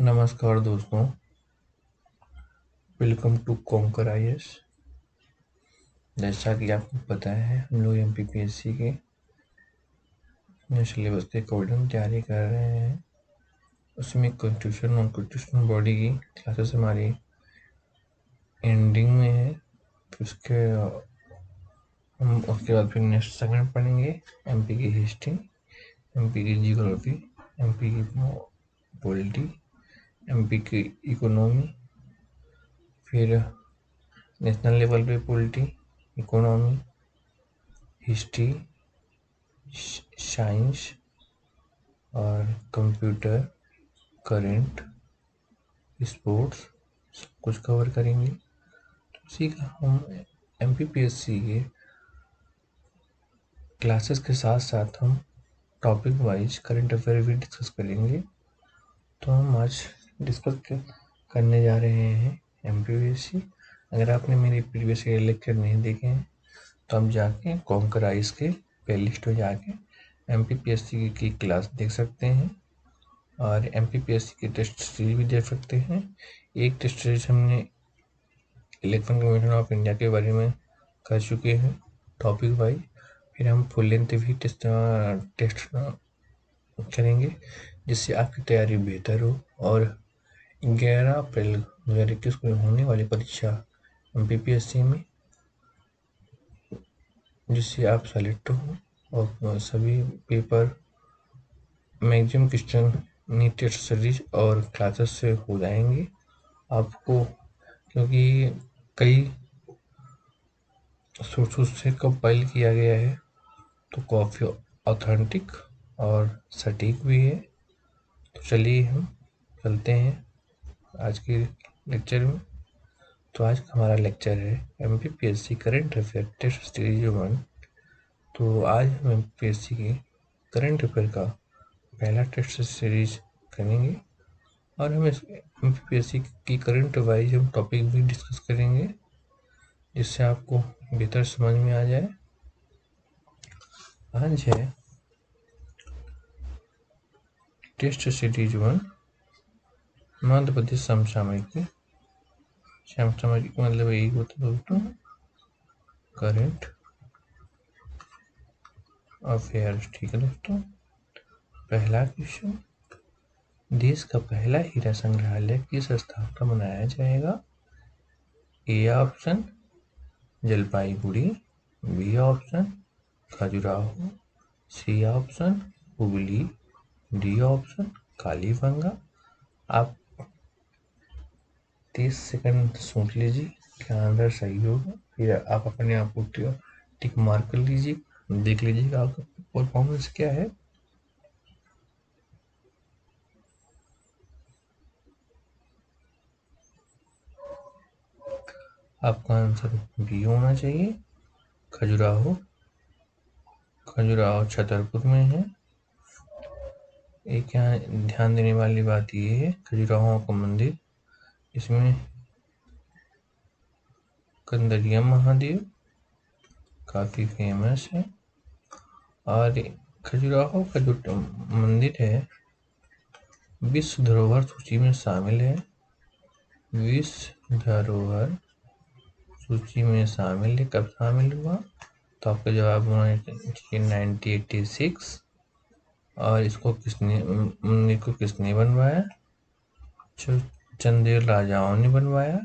नमस्कार दोस्तों, welcome to conquer IAS. जैसा कि आपको पता है, हम लोग एमपीपीएससी के सिलेबस के अकॉर्डिंग तैयारी कर रहे हैं। उसमें कॉन्स्टिट्यूशन और कॉन्स्टिट्यूशनल बॉडी की क्लासेस हमारी एंडिंग में है। हम उसके बाद फिर नेक्स्ट सेगमेंट पढ़ेंगे एमपी की हिस्ट्री, एमपी की जियोग्राफी, एमपी की पॉलिटी, एमपी की इकोनॉमी, फिर नेशनल लेवल पे पॉलिटी, इकोनॉमी, हिस्ट्री, साइंस और कंप्यूटर, करंट, स्पोर्ट्स सब कुछ कवर करेंगे। तो उसी का हम एमपीपीएससी के क्लासेस के साथ साथ हम टॉपिक वाइज करंट अफेयर भी डिस्कस करेंगे। तो हम आज डिस्कस करने जा रहे हैं एमपीपीएससी। अगर आपने मेरे प्रीवियस लेक्चर नहीं देखे हैं तो आप जाके कॉन्कर आईएएस के प्लेलिस्ट में जाके एमपीपीएससी की क्लास देख सकते हैं और एमपीपीएससी की टेस्ट सीरीज भी देख सकते हैं। एक टेस्ट सीरीज हमने इलेक्शन कमीशन ऑफ इंडिया के बारे में कर चुके हैं टॉपिक वाइज। फिर हम फुल लेंथ भी टेस्ट करेंगे जिससे आपकी तैयारी बेहतर हो और 11 अप्रैल 2021 को होने वाली परीक्षा एमपीपीएससी में जिससे आप सेलेक्ट हो और सभी paper maximum question NEET test series और क्लासेस से हो जाएंगे आपको, क्योंकि कई सोर्सेस से कंपाइल किया गया है तो काफ़ी ऑथेंटिक और सटीक भी है। तो चलिए हम चलते हैं आज के लेक्चर में। तो आज का हमारा लेक्चर है MPPSC current affair test series 1। तो आज हम एमपीपीएससी के करंट अफेयर का पहला टेस्ट सीरीज करेंगे और हम इस एमपीपीएससी की करंट वाइज हम टॉपिक भी डिस्कस करेंगे जिससे आपको बेहतर समझ में आ जाए। आज है टेस्ट सीरीज 1 मध्य प्रदेश समसामयिक। समसामयिक मतलब यही होता है दोस्तों करंट अफेयर्स। ठीक है दोस्तों, पहला क्वेश्चन, देश का पहला हीरा संग्रहालय किस स्थान पर बनाया जाएगा? A option Jalpaiguri, B option Khajuraho, C option Hooghly, D option Kalibanga. आप 30 सेकंड सोच लीजिए क्या आंसर सही होगा, फिर आप अपने आप को टिक मार्क कर लीजिए, देख लीजिएगा आपका परफॉर्मेंस क्या है। आपका आंसर बी होना चाहिए, खजुराहो। खजुराहो छतरपुर में है। एक यहाँ ध्यान देने वाली बात ये है, खजुराहो का मंदिर इसमें कंदरिया महादेव काफ़ी फेमस है और खजुराहो का जो मंदिर है विश्व धरोहर सूची में शामिल है। विश्व धरोहर सूची में शामिल है। कब शामिल हुआ? तो आपका जवाब होना चाहिए 1986। और इसको मंदिर को किसने बनवाया? चंदेल राजाओं ने बनवाया।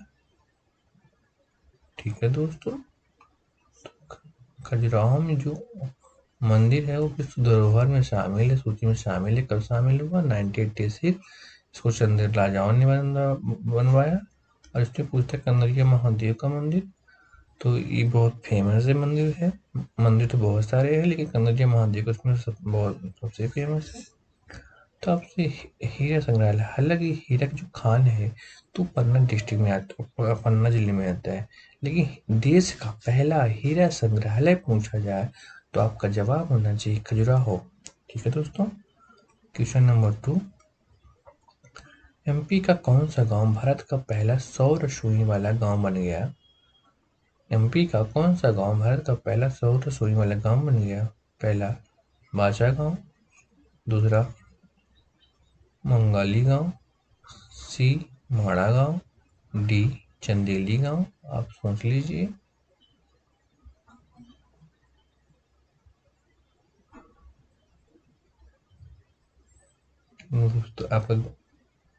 ठीक है दोस्तों, खजुराहो में जो मंदिर है वो विश्व धरोहर में शामिल है, सूची में शामिल है। कब शामिल हुआ? 1986। इसको चंदेल राजाओं ने बनवाया। और इसमें पूछता है कंदरिया महादेव का मंदिर, तो ये बहुत फेमस है मंदिर है। मंदिर तो बहुत सारे हैं लेकिन कंदरिया महादेव का उसमें सबसे फेमस है। तो आपसे हीरा संग्रहालय, हालांकि हीरा की जो खान है तो पन्ना डिस्ट्रिक्ट में आता है, पन्ना जिले में आता है, लेकिन देश का पहला हीरा संग्रहालय पूछा जाए तो आपका जवाब होना चाहिए खजुराहो। ठीक है दोस्तों, क्वेश्चन नंबर 2, एमपी का कौन सा गांव भारत का पहला सौर रसोई वाला गांव बन गया? एमपी का कौन सा गांव भारत का पहला सौर रसोई वाला गांव बन गया? पहला बाचा गांव, दूसरा मंगाली गांव, सी माड़ा गांव, डी चंदेली गांव। आप सोच लीजिए। दोस्तों आपका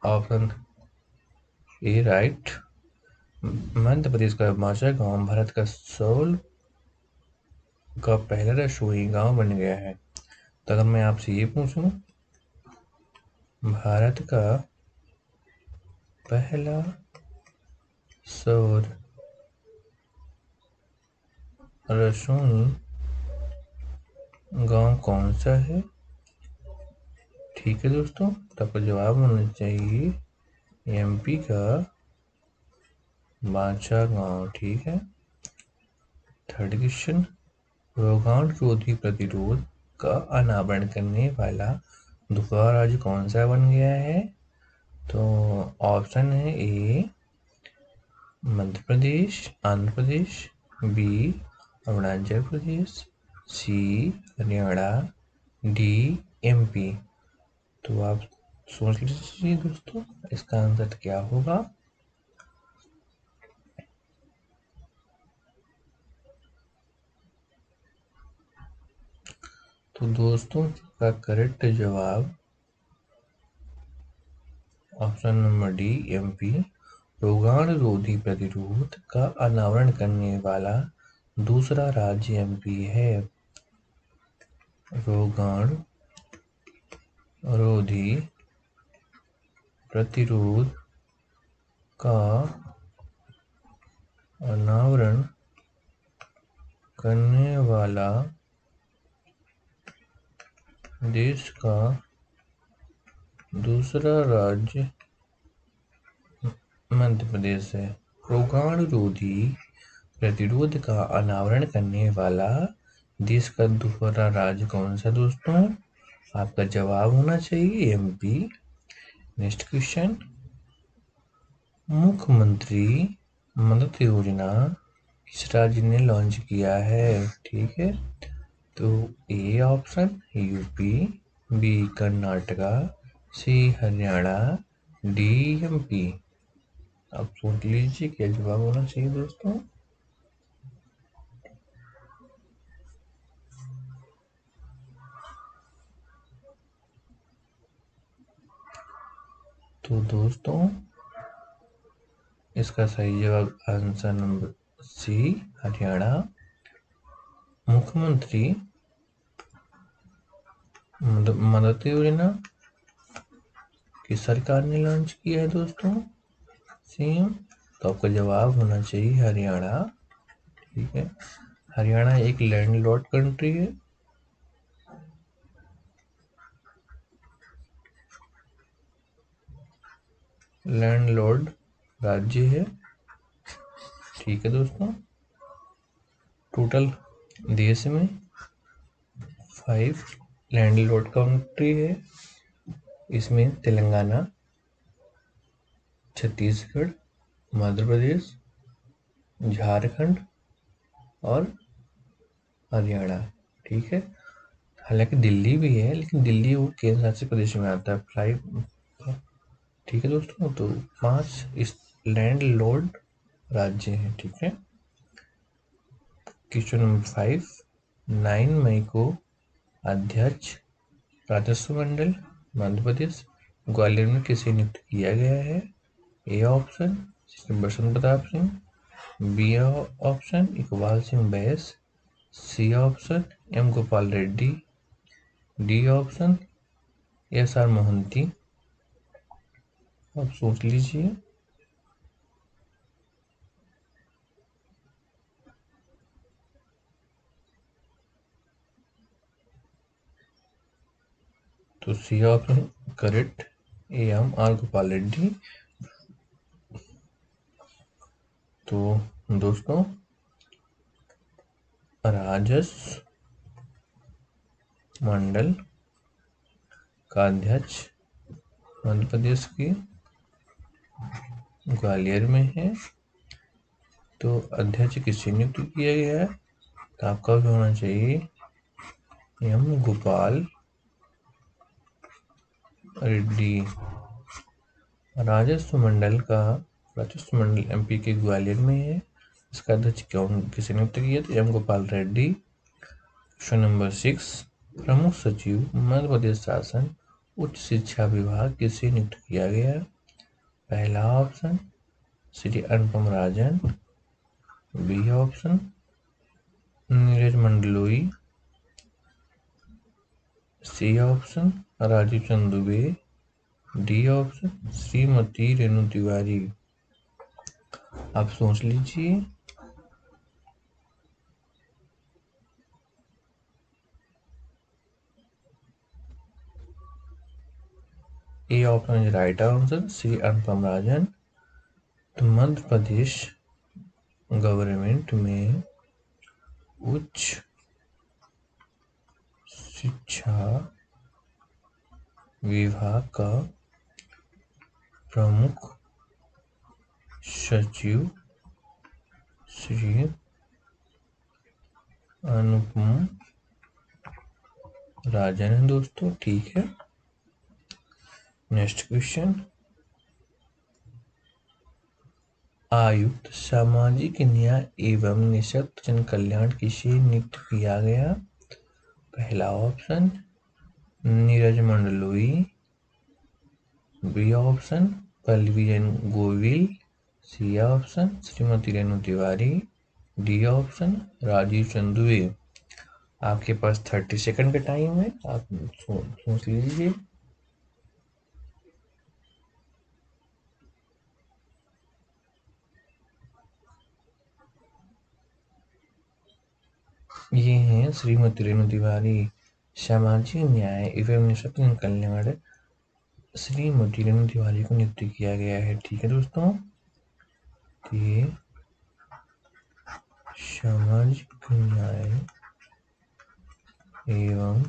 option A right. Madhya Pradesh का माचा गांव भारत का सोल का पहला रसोई गांव बन गया है। तो अगर मैं आपसे ये पूछूं, भारत का पहला सौर रसोई गांव कौन सा है? ठीक है दोस्तों, तो आपका जवाब होना चाहिए एमपी का बांचा गांव। ठीक है। थर्ड क्वेश्चन, रोगान रोधी प्रतिरोध का अनावरण करने वाला दूसरा राज्य कौन सा बन गया है? तो ऑप्शन है ए मध्य प्रदेश, आंध्र प्रदेश, बी अरुणाचल प्रदेश, सी हरियाणा, डी एमपी। तो आप सोच लीजिए दोस्तों, इसका आंसर क्या होगा? तो दोस्तों का करेक्ट जवाब ऑप्शन नंबर डी एमपी। रोगान रोधी प्रतिरोध का अनावरण करने वाला दूसरा राज्य एमपी है। रोगान रोधी प्रतिरोध का अनावरण करने वाला देश का दूसरा राज्य मध्य प्रदेश है। रोगान रोधी प्रतिरोध का अनावरण करने वाला देश का दूसरा राज्य कौन सा दोस्तों? आपका जवाब होना चाहिए एमपी। नेक्स्ट क्वेश्चन, मुख्यमंत्री मदद योजना किस राज्य ने लॉन्च किया है? ठीक है। तो A option UP, B Karnataka, C Haryana, D MP. आप सोच लीजिए क्या जवाब होना चाहिए दोस्तों। तो दोस्तों इसका सही जवाब आंसर नंबर सी हरियाणा। मुख्यमंत्री मदद योजना किस सरकार ने लॉन्च किया है दोस्तों? सीएम। तो आपका जवाब होना चाहिए हरियाणा। ठीक है। हरियाणा एक लैंडलॉर्ड कंट्री है। लैंडलॉर्ड राज्य है। ठीक है दोस्तों। टोटल देश में 5 लैंडलॉर्ड कंट्री है। इसमें तेलंगाना, छत्तीसगढ़, मध्य प्रदेश, झारखंड और हरियाणा। ठीक है। हालांकि दिल्ली भी है, लेकिन दिल्ली वो केंद्र शासित प्रदेश में आता है। 5। ठीक है दोस्तों, तो 5 इस लैंडलॉर्ड राज्य हैं। ठीक है। क्वेश्चन नंबर 5, 9 मई को अध्यक्ष राजस्व मंडल मध्य प्रदेश ग्वालियर में किसे नियुक्त किया गया है? A option Basant Pratap Singh, B option Iqbal Singh Bais, C option M Gopal Reddy, D option S R Mohanty. आप सोच लीजिए। तो C option correct, A M R Gopal Reddy. तो दोस्तों राजस्व मंडल का अध्यक्ष मध्य प्रदेश के ग्वालियर में है। तो अध्यक्ष किसे नियुक्त किया गया है? तो आपका भी होना चाहिए एम गोपाल रेड्डी। राजस्व मंडल एमपी के ग्वालियर में है। इसका अध्यक्ष किसे नियुक्त किया था? M Gopal Reddy. Question number 6, प्रमुख सचिव मध्य प्रदेश शासन उच्च शिक्षा विभाग किसे नियुक्त किया गया? पहला option Shri Anupam Rajan, B option Neeraj Mandloi, C option Rajiv Chandra Dubey, D option Shrimati Renu Tiwari. आप सोच लीजिए। A option is right answer, Shri Anupam Rajan. तो मध्य प्रदेश गवर्नमेंट में उच्च शिक्षा विभाग का प्रमुख सचिव श्री अनुपम राजन है दोस्तों। ठीक है, नेक्स्ट क्वेश्चन। आयुक्त सामाजिक न्याय एवं निःशक्त जन कल्याण किसे नियुक्त किया गया? पहला option Neeraj Mandloi, B option Pallavi Jain Govil, C option Shrimati Renu Tiwari, D option Rajiv चंदुए। आपके पास 30 सेकंड का टाइम है, आप सोच लीजिए। ये हैं श्रीमती रेणु तिवारी। सामाजिक न्याय एवं निःशक्त जन कल्याण श्रीमती रेणु तिवारी को नियुक्त किया गया है। ठीक है दोस्तों, ये सामाजिक न्याय एवं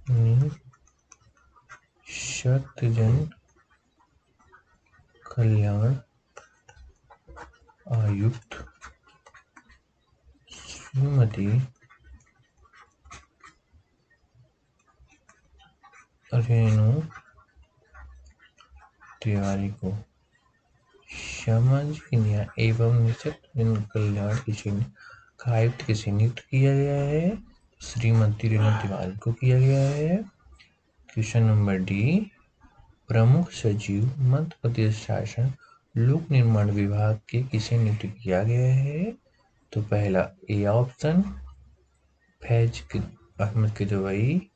निःशक्त जन कल्याण आयुक्त श्रीमती रेणु तिवारी को सामाजिक न्याय एवं निःशक्त जन कल्याण का आयुक्त किसे नियुक्त किया गया है? श्रीमती रेणु तिवारी को किया गया है। क्वेश्चन नंबर डी, प्रमुख सचिव मध्य प्रदेश शासन लोक निर्माण विभाग के किसे नियुक्त किया गया है? तो पहला A option Faiz Ahmad Kidwai,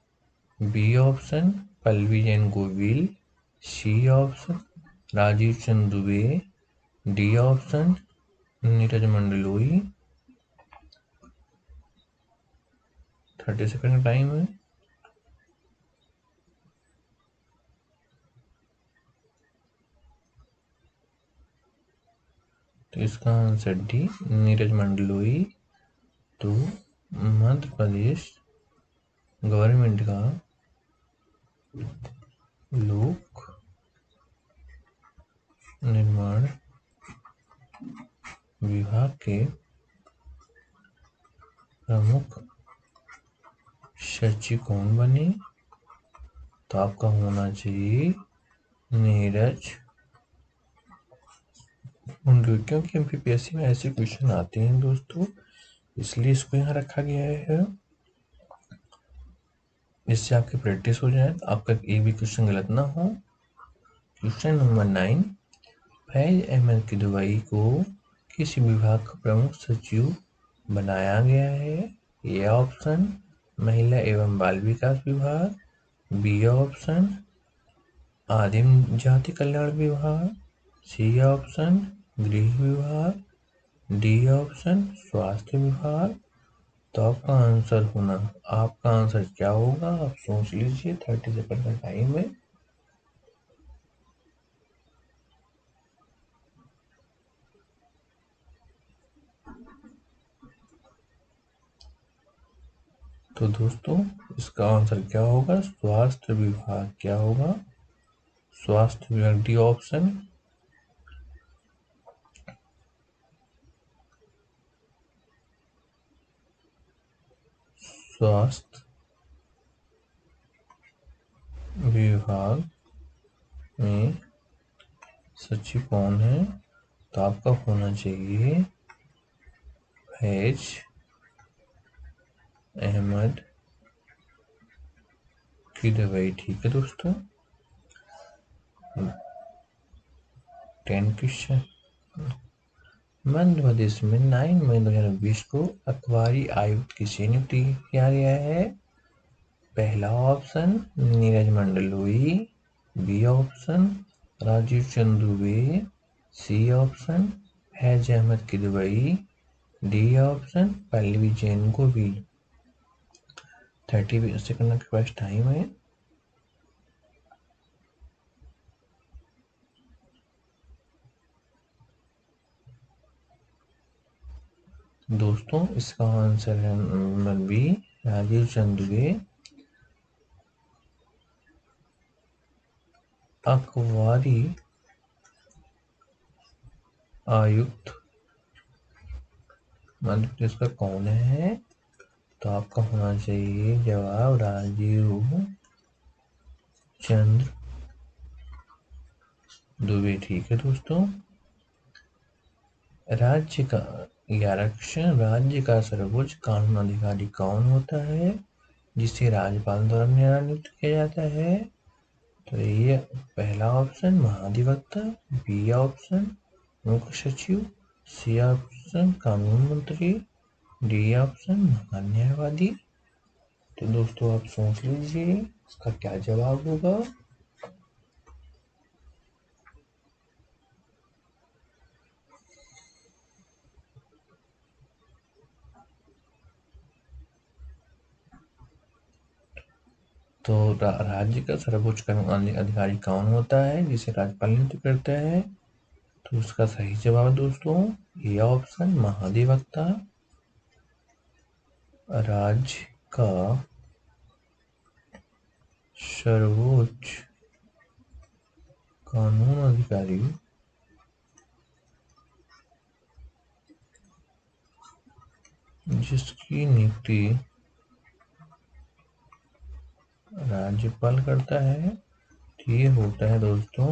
B option Pallavi Jain Govil, C option Rajiv Chandra Dubey, D option Neeraj Mandloi. 30 second time है। तो इसका आंसर डी नीरज मंडलोई। तो मध्य प्रदेश गवर्नमेंट का लोक निर्माण विभाग के प्रमुख सचिव कौन बने? तो आपका होना चाहिए नीरज मंडलोई, क्योंकि एमपीपीएससी में ऐसे क्वेश्चन आते हैं दोस्तों, इसलिए इसको यहाँ रखा गया है। इससे आपकी प्रैक्टिस हो जाए, आपका एक भी क्वेश्चन गलत ना हो। क्वेश्चन नंबर 9, फैज अहमद किदवई को किस विभाग का प्रमुख सचिव बनाया गया है? ए ऑप्शन महिला एवं बाल विकास विभाग, बी ऑप्शन आदिम जाति कल्याण विभाग, सी ऑप्शन गृह विभाग, डी ऑप्शन स्वास्थ्य विभाग। तो आपका आंसर क्या होगा? आप सोच लीजिए, 30 सेकंड का टाइम है। तो दोस्तों इसका आंसर क्या होगा? स्वास्थ्य विभाग। क्या होगा? स्वास्थ्य विभाग, डी ऑप्शन। स्वास्थ्य विभाग में सचिव कौन है? तो आपका होना चाहिए फैज अहमद किदवई। ठीक है दोस्तों, 10 क्वेश्चन। मध्य प्रदेश में 9 मई 2020 को अखबारी आयुक्त किसे नियुक्त किया गया है? पहला option Neeraj Mandloi, B option Rajiv चंदुबे, C option Faiz Ahmad Kidwai, D option Pallavi Jain Govil. 30 second के पास टाइम है। दोस्तों इसका आंसर है नंबर बी, राजीव चंदुबे। अखबारी आयुक्त मध्य प्रदेश का कौन है? तो आपका होना चाहिए जवाब राजीव चंद्र दुबे। ठीक है दोस्तों, राज्य का 11 क्वेश्चन। राज्य का सर्वोच्च कानून अधिकारी कौन होता है जिसे राज्यपाल द्वारा नियुक्त किया जाता है? तो ये पहला ऑप्शन महाधिवक्ता, बी ऑप्शन मुख्य सचिव, सी ऑप्शन कानून मंत्री, डी ऑप्शन महान्यायवादी। तो दोस्तों आप सोच लीजिए इसका क्या जवाब होगा। तो राज्य का सर्वोच्च कानून अधिकारी कौन होता है जिसे राज्यपाल नियुक्त करता है? तो उसका सही जवाब दोस्तों ये ऑप्शन महाधिवक्ता। राज्य का सर्वोच्च कानून अधिकारी जिसकी नियुक्ति राज्यपाल करता है, ये होता है दोस्तों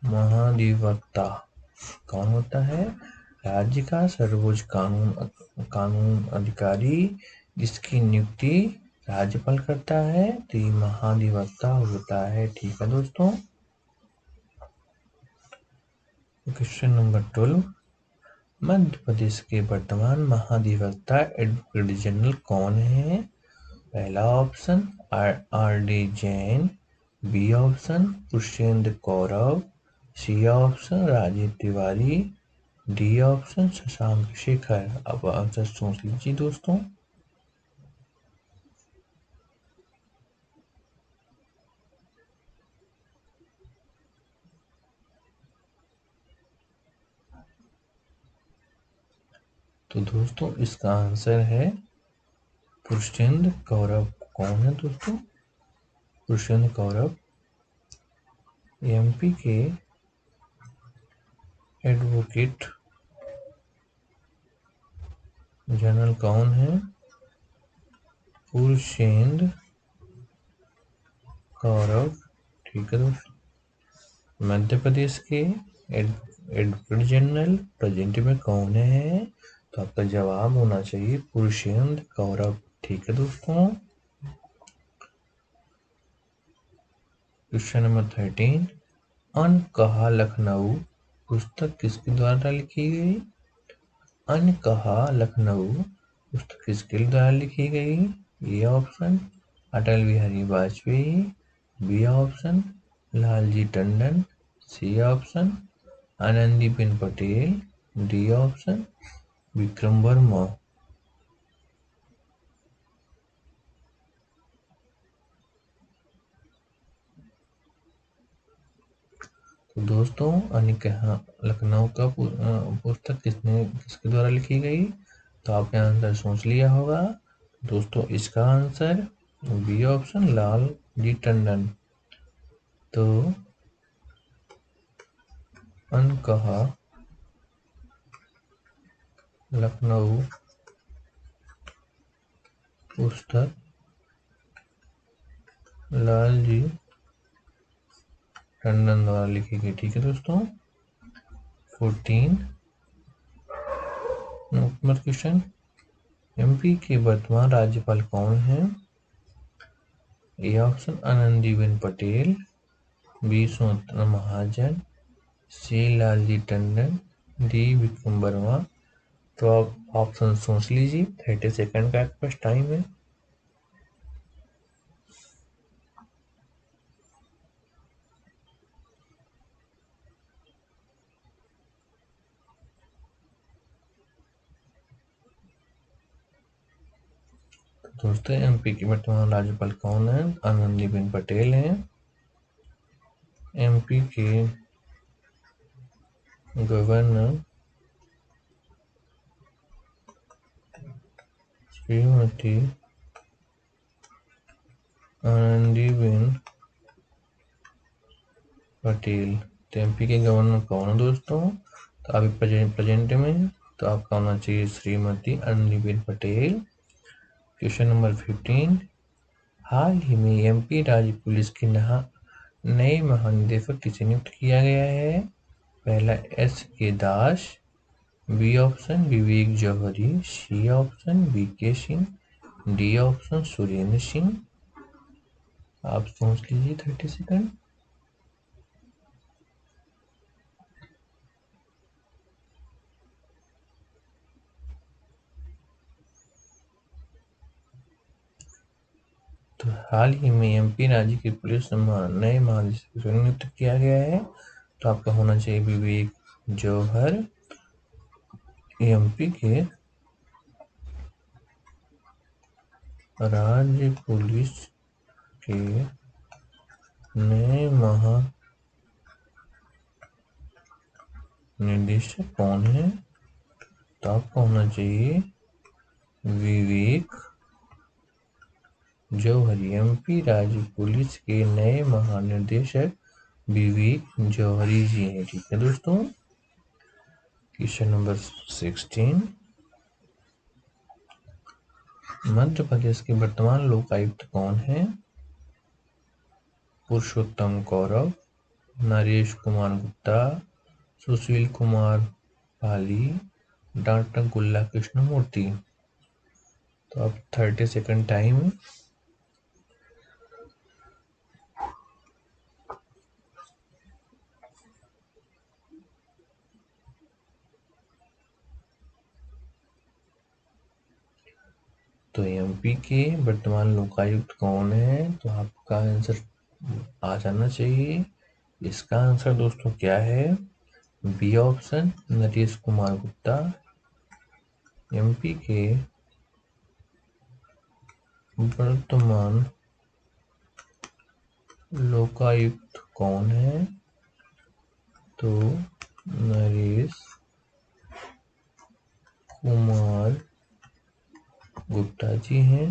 महाधिवक्ता। कौन होता है? राज्य का सर्वोच्च कानून अधिकारी जिसकी नियुक्ति राज्यपाल करता है, तो ये महाधिवक्ता होता है। ठीक है दोस्तों, क्वेश्चन नंबर 12। मध्य प्रदेश के वर्तमान महाधिवक्ता एडवोकेट जनरल कौन है? पहला option R D Jain, B option Pushpendra Kaurav, C option Rajiv Tiwari, D option Shashank Shekhar. अब आंसर सोच लीजिए दोस्तों। तो दोस्तों इसका आंसर है पुष्पेंद्र कौरव। कौन है दोस्तों? पुष्पेंद्र कौरव एमपी के एडवोकेट जनरल कौन है? पुष्पेंद्र कौरव। ठीक है दोस्तों, मध्य प्रदेश के एडवोकेट जनरल प्रेजेंट में कौन है? तो आपका जवाब होना चाहिए पुष्पेंद्र कौरव। ठीक है दोस्तों, क्वेश्चन नंबर 13। अन कहा लखनऊ पुस्तक किसके द्वारा लिखी गई? अन कहा लखनऊ पुस्तक किसके द्वारा लिखी गई? A option Atal Bihari Vajpayee, B option Lalji Tandon, C option Anandiben Patel, D option Vikram Verma. तो दोस्तों अनिकहा लखनऊ का पुस्तक किसके द्वारा लिखी गई? तो आपने आंसर सोच लिया होगा दोस्तों। इसका answer B option Lal ji Tandon. तो अनकहा लखनऊ पुस्तक लालजी टंडन द्वारा लिखी गई। ठीक है दोस्तों। 14 नंबर क्वेश्चन, एमपी के वर्तमान राज्यपाल कौन है? A option Anandiben Patel, B Swatantra Mahajan, C Lalji Tandon, D Vikram Verma. तो आप ऑप्शन सोच लीजिए, 30 सेकंड का आपके पास टाइम है। दोस्तों एमपी के वर्तमान राज्यपाल कौन है? आनंदीबेन पटेल हैं। एमपी के गवर्नर श्रीमती आनंदीबेन पटेल। तो एमपी के गवर्नर कौन है दोस्तों? तो अभी प्रेजेंट में तो आपका होना चाहिए श्रीमती आनंदीबेन पटेल। क्वेश्चन नंबर 15, हाल ही में एमपी राज्य पुलिस के नए महानिदेशक किसे नियुक्त किया गया है? पहला S K Das, B option Vivek Johri, C option VK Singh, D option Surendra Singh. आप सोच लीजिए 30 सेकंड। तो हाल ही में एमपी राज्य की पुलिस नए महानिदेशक नियुक्त किया गया है, तो आपका होना चाहिए विवेक जौहर। एमपी के राज्य पुलिस के नए महानिदेशक कौन है? तो आपका होना चाहिए विवेक जौहरी। एमपी राज्य पुलिस के नए महानिदेशक विवेक जौहरी जी हैं। ठीक है दोस्तों। क्वेश्चन नंबर 16, मध्य प्रदेश के वर्तमान लोकायुक्त कौन है? पुरुषोत्तम कौरव, नरेश कुमार गुप्ता, सुशील कुमार पाली, डॉक्टर गुल्ला कृष्णमूर्ति। तो अब 30 सेकंड टाइम। तो एमपी के वर्तमान लोकायुक्त कौन है? तो आपका आंसर आ जाना चाहिए। इसका आंसर दोस्तों क्या है? B option Naresh Kumar Gupta. MP के वर्तमान लोकायुक्त कौन है? तो नरेश कुमार गुप्ता जी हैं।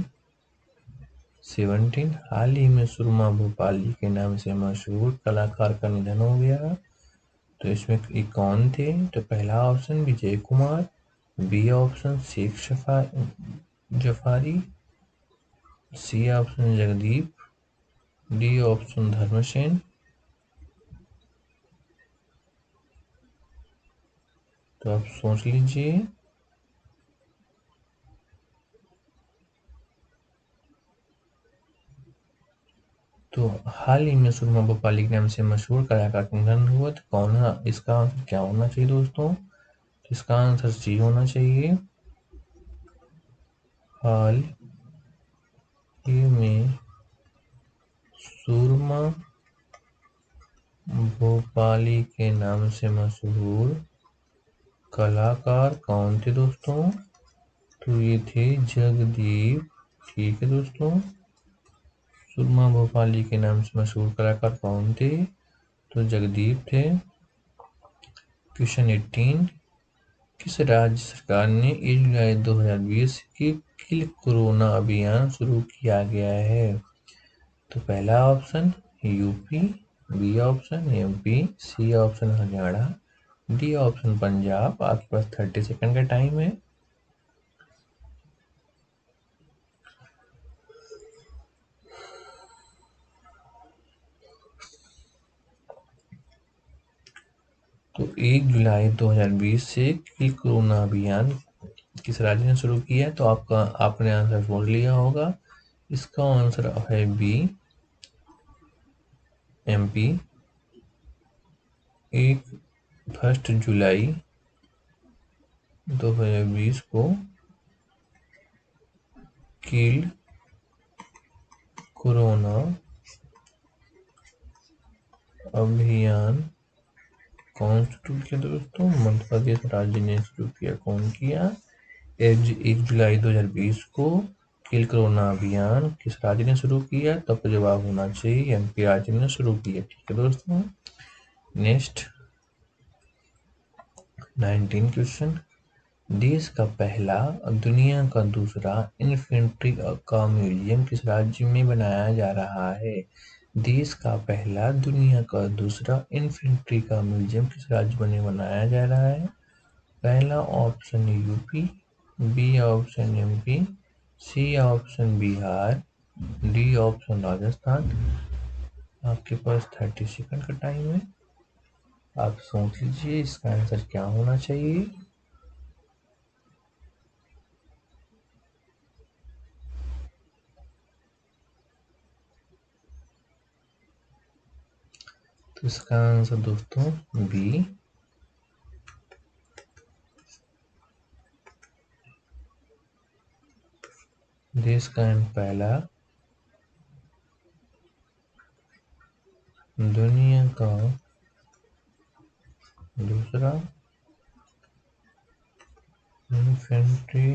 17, हाल ही में सुरमा भोपाली के नाम से मशहूर कलाकार का निधन हो गया, तो इसमें ये कौन थे? तो पहला option Vijay Kumar, B option Sheikh Jafari, C option Jagdeep, D option Dharmasena. तो आप सोच लीजिए। तो हाल ही में सुरमा भोपाली के नाम से मशहूर कलाकार का निधन हुआ, तो कौन है? इसका आंसर क्या होना चाहिए दोस्तों? इसका आंसर सी होना चाहिए। हाल ही में सुरमा भोपाली के नाम से मशहूर कलाकार कौन थे दोस्तों? तो ये थे जगदीप। ठीक है दोस्तों। सुरमा भोपाली के नाम से मशहूर कलाकार कौन थे? तो जगदीप थे। क्वेश्चन 18, किस राज्य सरकार ने 1 जुलाई 2020 के किल कोरोना अभियान शुरू किया गया है? तो पहला option UP, B option MP, C option Haryana, D option Punjab. आपके पास 30 सेकंड का टाइम है। 1 जुलाई 2020 से कोरोना अभियान किस राज्य ने शुरू किया है? तो आपने आंसर सोच लिया होगा। इसका आंसर है बी, एमपी। 1 जुलाई 2020 को किल्ड कोरोना अभियान कौन शुरू किया दोस्तों? मध्य प्रदेश राज्य ने शुरू किया। कौन किया? 1 जुलाई 2020 को किल कोरोना अभियान किस राज्य ने शुरू किया? तो आपका जवाब होना चाहिए एमपी राज्य ने शुरू किया। ठीक है दोस्तों, नेक्स्ट 19 क्वेश्चन। देश का पहला और दुनिया का दूसरा इन्फेंट्री का म्यूजियम किस राज्य में बनाया जा रहा है? देश का पहला, दुनिया का दूसरा इन्फेंट्री का म्यूजियम किस राज्य में बनाया जा रहा है? पहला option UP, B option MP, C option Bihar, D option Rajasthan. आपके पास 30 सेकंड का टाइम है, आप सोच लीजिए इसका आंसर क्या होना चाहिए। तो इसका आंसर दोस्तों बी, देश का पहला, दुनिया का दूसरा इन्फेंट्री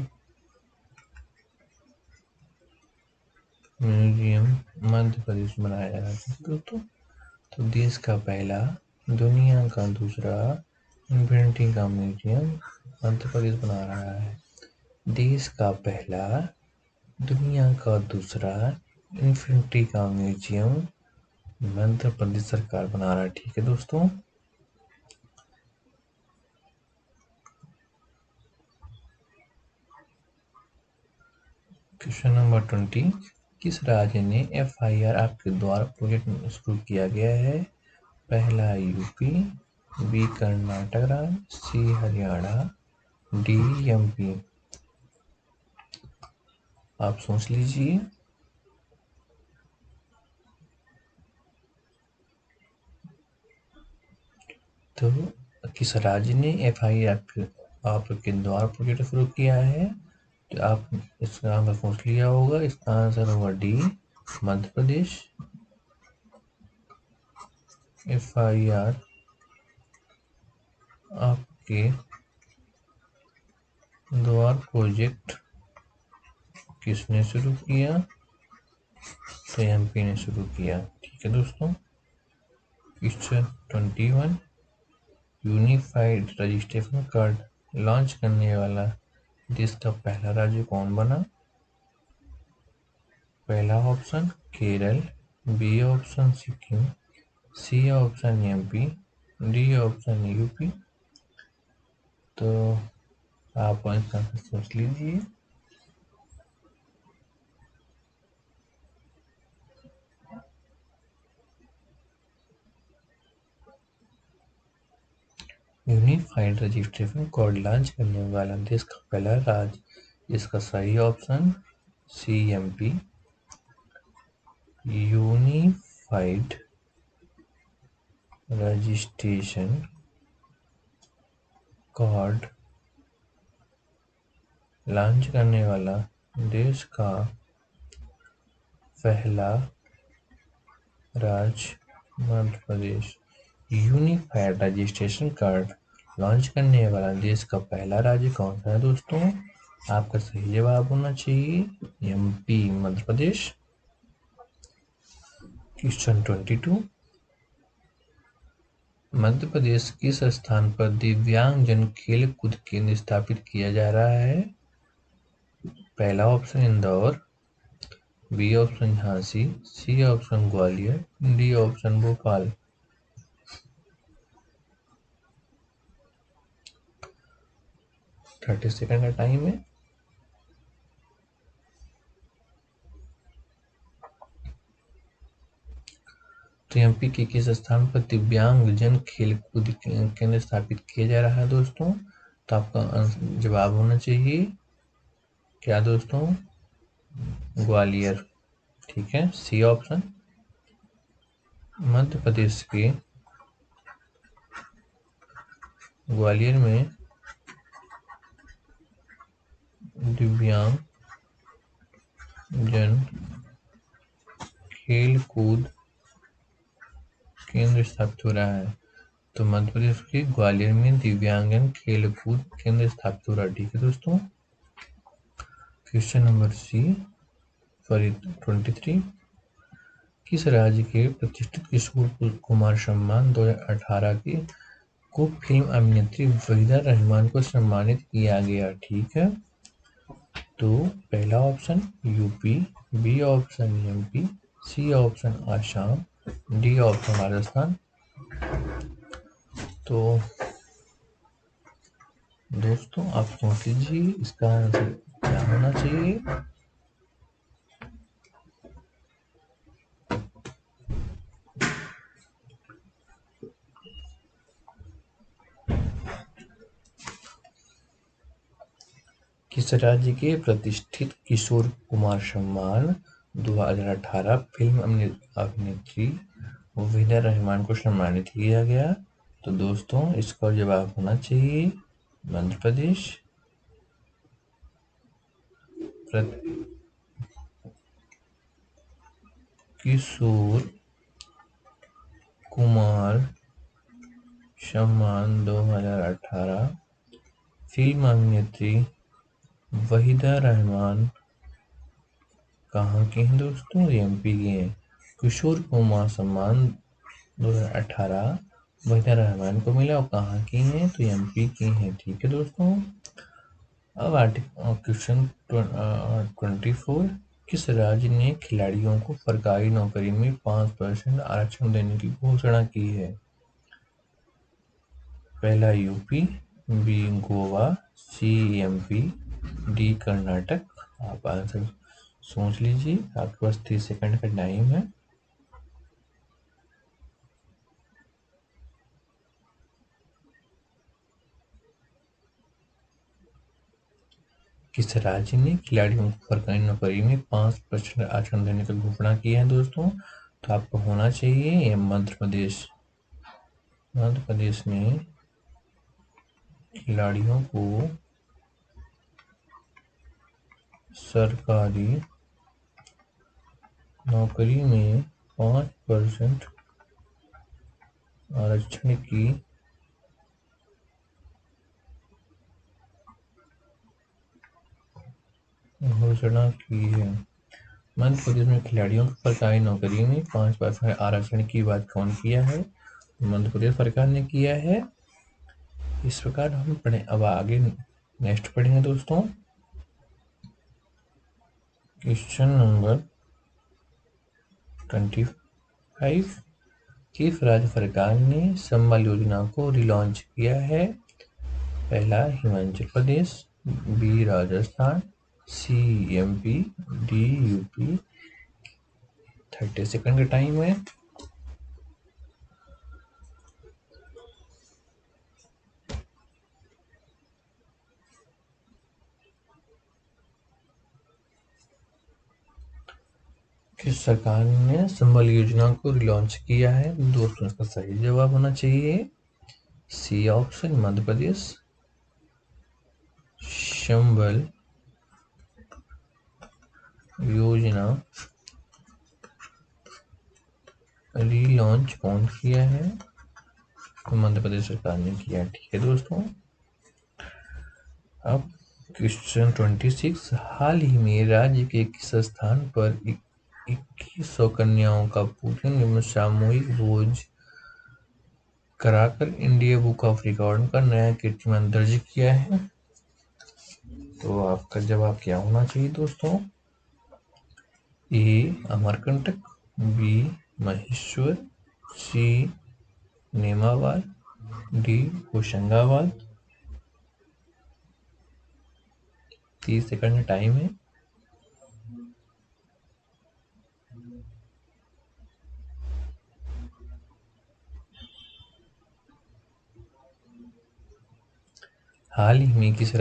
म्यूजियम मध्य प्रदेश में बनाया जा रहा है दोस्तों। तो देश का पहला, दुनिया का दूसरा इन्फेंट्री का म्यूजियम मध्य प्रदेश बना रहा है। देश का पहला, दुनिया का दूसरा इन्फेंट्री का म्यूजियम मध्य प्रदेश सरकार बना रहा है। ठीक है दोस्तों, क्वेश्चन नंबर 20। किस राज्य ने एफआईआर आपके द्वारा प्रोजेक्ट शुरू किया गया है? पहला यूपी, बी कर्नाटक राज्य, सी हरियाणा, डी एमपी। आप सोच लीजिए। तो किस राज्य ने एफआईआर आपके द्वारा प्रोजेक्ट शुरू किया है? तो आप इसका आंसर सोच लिया होगा। इसका आंसर होगा डी, मध्य प्रदेश। एफआईआर आपके द्वारा प्रोजेक्ट किसने शुरू किया? तो एमपी ने शुरू किया। ठीक है दोस्तों, question 21। Unified registration card launch करने वाला देश का पहला राज्य कौन बना? पहला option Kerala, B option Sikkim, C option MP, D option UP. तो आप इसका सोच लीजिए। यूनिफाइड रजिस्ट्रेशन कोड लॉन्च करने वाला देश का पहला राज्य, इसका सही option C MP. Unified registration card launch करने वाला देश का पहला राज्य Madhya Pradesh. Unified registration card launch करने वाला देश का पहला राज्य कौन सा है दोस्तों? आपका सही जवाब होना चाहिए एमपी, मध्य प्रदेश। क्वेश्चन 22। मध्य प्रदेश किस स्थान पर दिव्यांगजन खेल कूद केंद्र स्थापित किया जा रहा है? पहला option Indore, B option Jhansi, C option Gwalior, D option Bhopal. 30 second का टाइम है। तो एमपी के किस स्थान पर दिव्यांगजन खेलकूद केंद्र स्थापित किया जा रहा है दोस्तों? तो आपका जवाब होना चाहिए क्या दोस्तों? ग्वालियर। ठीक है, सी ऑप्शन। मध्य प्रदेश के ग्वालियर में दिव्यांग जन खेल कूद केंद्र स्थापित हो रहा है। तो मध्य प्रदेश के ग्वालियर में दिव्यांगजन खेल कूद केंद्र स्थापित हो रहा है। ठीक है दोस्तों। Question number C sorry 23। किस राज्य के प्रतिष्ठित किशोर कुमार सम्मान 2018 के को फिल्म अभिनेत्री वहीदा रहमान को सम्मानित किया गया? ठीक है, तो पहला option UP, B option MP, C option Assam, D option Rajasthan. तो दोस्तों आप सोच लीजिए इसका आंसर क्या होना चाहिए। किस राज्य के प्रतिष्ठित किशोर कुमार सम्मान 2018 फिल्म अभिनेत्री वहीदा रहमान को सम्मानित किया गया? तो दोस्तों इसका जवाब होना चाहिए मध्य प्रदेश। किशोर कुमार सम्मान 2018 फिल्म अभिनेत्री वहीदा रहमान कहाँ के हैं दोस्तों? एमपी के हैं। किशोर कुमार सम्मान 2018 वहीदा रहमान को मिला और कहाँ की हैं? तो एमपी की हैं। ठीक है दोस्तों। अब क्वेश्चन 24। किस राज्य ने खिलाड़ियों को सरकारी नौकरी में 5% आरक्षण देने की घोषणा की है? पहला यूपी, बी गोवा, सी एमपी, डी कर्नाटक। आप आंसर सोच लीजिए, आपके पास 30 सेकंड का टाइम है। किस राज्य ने खिलाड़ियों को सरकारी नौकरी में 5% आरक्षण देने का घोषणा की है दोस्तों? तो आपको होना चाहिए मध्य प्रदेश। मध्य प्रदेश ने खिलाड़ियों को सरकारी नौकरी में 5% आरक्षण की घोषणा की है। मध्य प्रदेश में खिलाड़ियों को सरकारी नौकरी में 5% आरक्षण की बात कौन किया है? मध्य प्रदेश सरकार ने किया है। इस प्रकार हम पढ़े। अब आगे नेक्स्ट पढ़ेंगे दोस्तों। Question number 25। किस राज्य सरकार ने संबल योजना को रिलॉन्च किया है? पहला हिमाचल प्रदेश, बी राजस्थान, सी एमपी, डी यूपी। 30 सेकंड का टाइम है। किस सरकार ने संबल योजना को रिलॉन्च किया है? दोस्तों इसका सही जवाब होना चाहिए सी ऑप्शन मध्य प्रदेश। संबल योजना रिलॉन्च कौन किया है? तो मध्य प्रदेश सरकार ने किया। ठीक है दोस्तों। अब क्वेश्चन 26। हाल ही में राज्य के किस स्थान पर 2100 कन्याओं का पूजन सामूहिक भोज कराकर इंडिया बुक ऑफ रिकॉर्ड का नया कीर्तिमान दर्ज किया है? तो आपका जवाब क्या होना चाहिए दोस्तों? ए अमरकंटक, बी महेश्वर, सी नेमावाल, डी होशंगाबाद। 30 सेकंड टाइम है। हाल ही में किस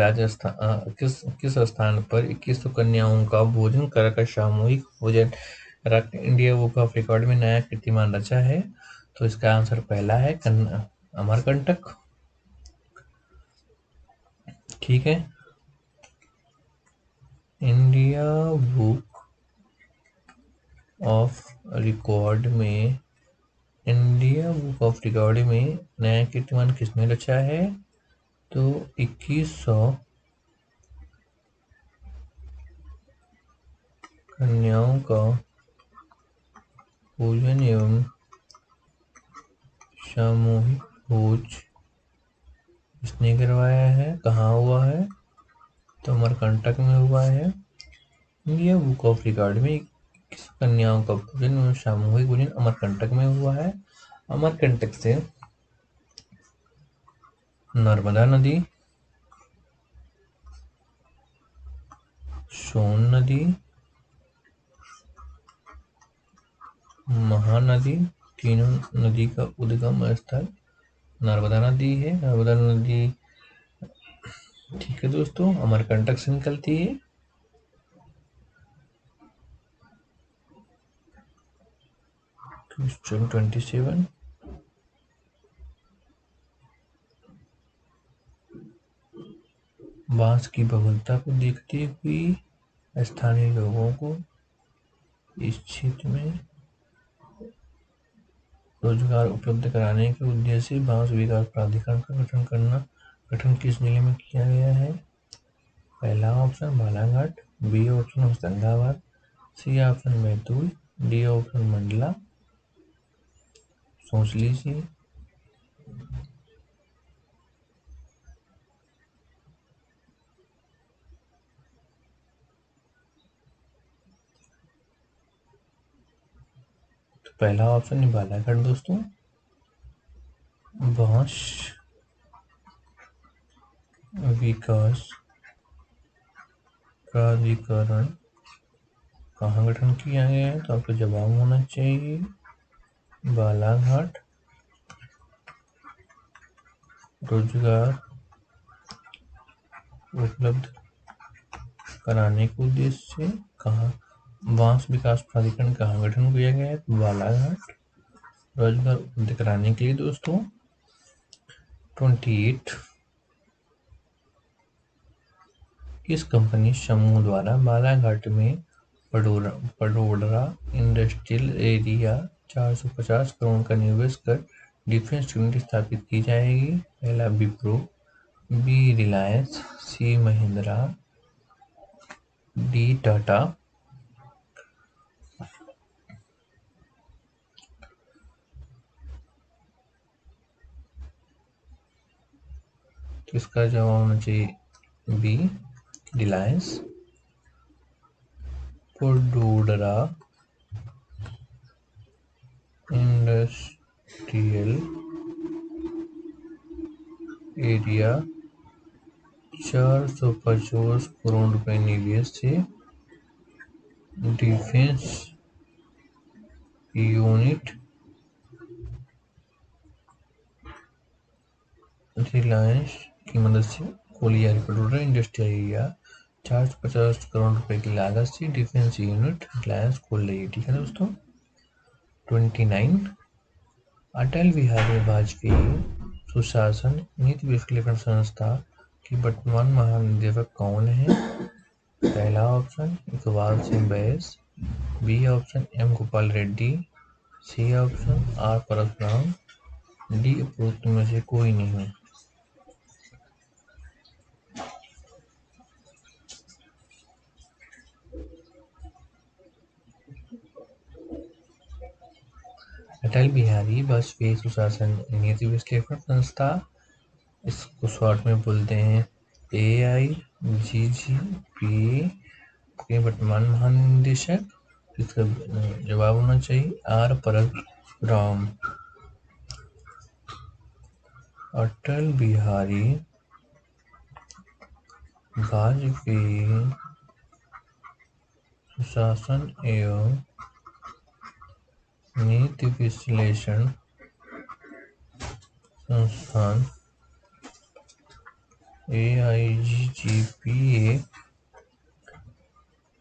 स्थान पर 21 कन्याओं का भोजन कराकर सामूहिक भोजन इंडिया बुक ऑफ रिकॉर्ड में नया कीर्तिमान रचा है? तो इसका आंसर पहला है अमरकंटक। ठीक है। इंडिया बुक ऑफ रिकॉर्ड में नया कीर्तिमान किसने रचा है? तो 2100 कन्याओं का भोजन एवं सामूहिक भोज किसने करवाया है? कहाँ हुआ है? तो अमरकंटक में हुआ है। इंडिया बुक ऑफ रिकॉर्ड में किस कन्याओं का भोजन एवं सामूहिक भोजन अमरकंटक में हुआ है? अमरकंटक से नर्मदा नदी, सोन नदी, महानदी, तीनों नदी का उद्गम स्थल नर्मदा नदी है। नर्मदा नदी, ठीक है दोस्तों, अमरकंटक से निकलती है। क्वेश्चन 27, बांस की बहुलता को देखते हुए स्थानीय लोगों को इस क्षेत्र में रोजगार उपलब्ध कराने के उद्देश्य से बांस विकास प्राधिकरण का गठन किस जिले में किया गया है? पहला option Balaghat, B option Hoshangabad, C option Betul, D option Mandla. सोच लीजिए। तो पहला ऑप्शन है बालाघाट दोस्तों। बांस विकास प्राधिकरण कहाँ गठन किया गया है? तो आपका जवाब होना चाहिए बालाघाट। रोजगार उपलब्ध कराने के उद्देश्य से कहाँ बांस विकास प्राधिकरण कहाँ गठन किया गया है? तो बालाघाट। रोजगार उपलब्ध कराने के लिए दोस्तों। 28, किस कंपनी समूह द्वारा बालाघाट में पडोडरा इंडस्ट्रियल एरिया 450 करोड़ का निवेश कर डिफेंस यूनिट स्थापित की जाएगी? पहला Wipro, B Reliance, C Mahindra, D Tata. तो इसका जवाब होना चाहिए बी रिलायंस। पडोडरा इंडस्ट्रियल एरिया 450 करोड़ रुपए निवेश से डिफेंस यूनिट रिलायंस की मदद से खोली जा रही पडोडरा इंडस्ट्रियल एरिया 450 करोड़ रुपए की लागत से डिफेंस यूनिट रिलायंस खोल रही है। ठीक है दोस्तों। 29, अटल बिहारी वाजपेयी सुशासन नीति विश्लेषण संस्था की वर्तमान महानिदेशक कौन है? पहला option Iqbal Singh Bais, B option M Gopal Reddy, C option R Parshuram, D उपरोक्त में से कोई नहीं। अटल बिहारी वाजपेयी सुशासन नीति विश्लेषण संस्था, इसको शॉर्ट में बोलते हैं AIGGPA के वर्तमान महानिदेशक। इसका जवाब होना चाहिए आर परशुराम। अटल बिहारी वाजपेयी सुशासन एवं नीति विश्लेषण संस्थान AIGGPA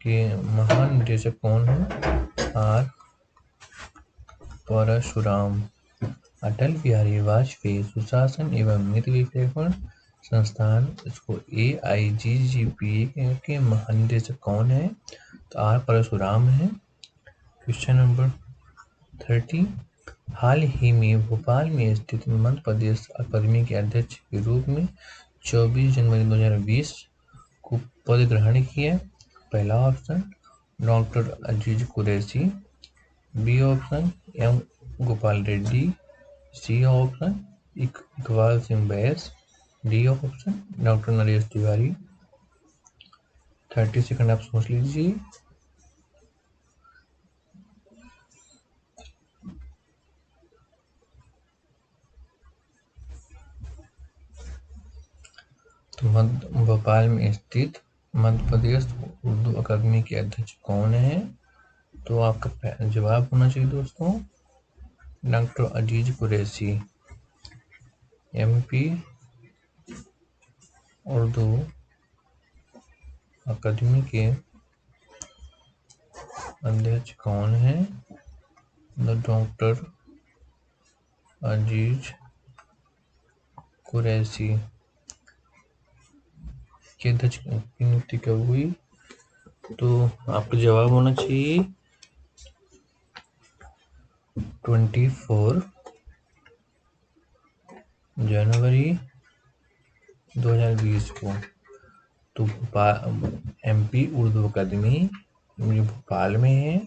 के महान निदेशक कौन है? आर परशुराम। अटल बिहारी वाजपेयी सुशासन एवं नीति विश्लेषण संस्थान, इसको AIGGPA के महानिदेशक कौन है? तो आर परशुराम है। क्वेश्चन नंबर 30, हाल ही में भोपाल में स्थित मध्य प्रदेश अकादमी के अध्यक्ष के रूप में 24 जनवरी 2020 को पद ग्रहण किया। पहला option doctor Aziz Qureshi, B option M Gopal Reddy, C option Iqbal Singh Bais, D option doctor Naresh Tiwari. 30 second आप सोच लीजिए। तो भोपाल में स्थित मध्य प्रदेश उर्दू अकादमी के अध्यक्ष कौन है? तो आपका जवाब होना चाहिए दोस्तों डॉक्टर अजीज कुरैशी। MP उर्दू अकादमी के अध्यक्ष कौन है? डॉक्टर अजीज कुरैशी। की अध्यक्ष की नियुक्ति कब हुई? तो आपका जवाब होना चाहिए 24 जनवरी 2020 को। तो MP उर्दू अकादमी भोपाल में है,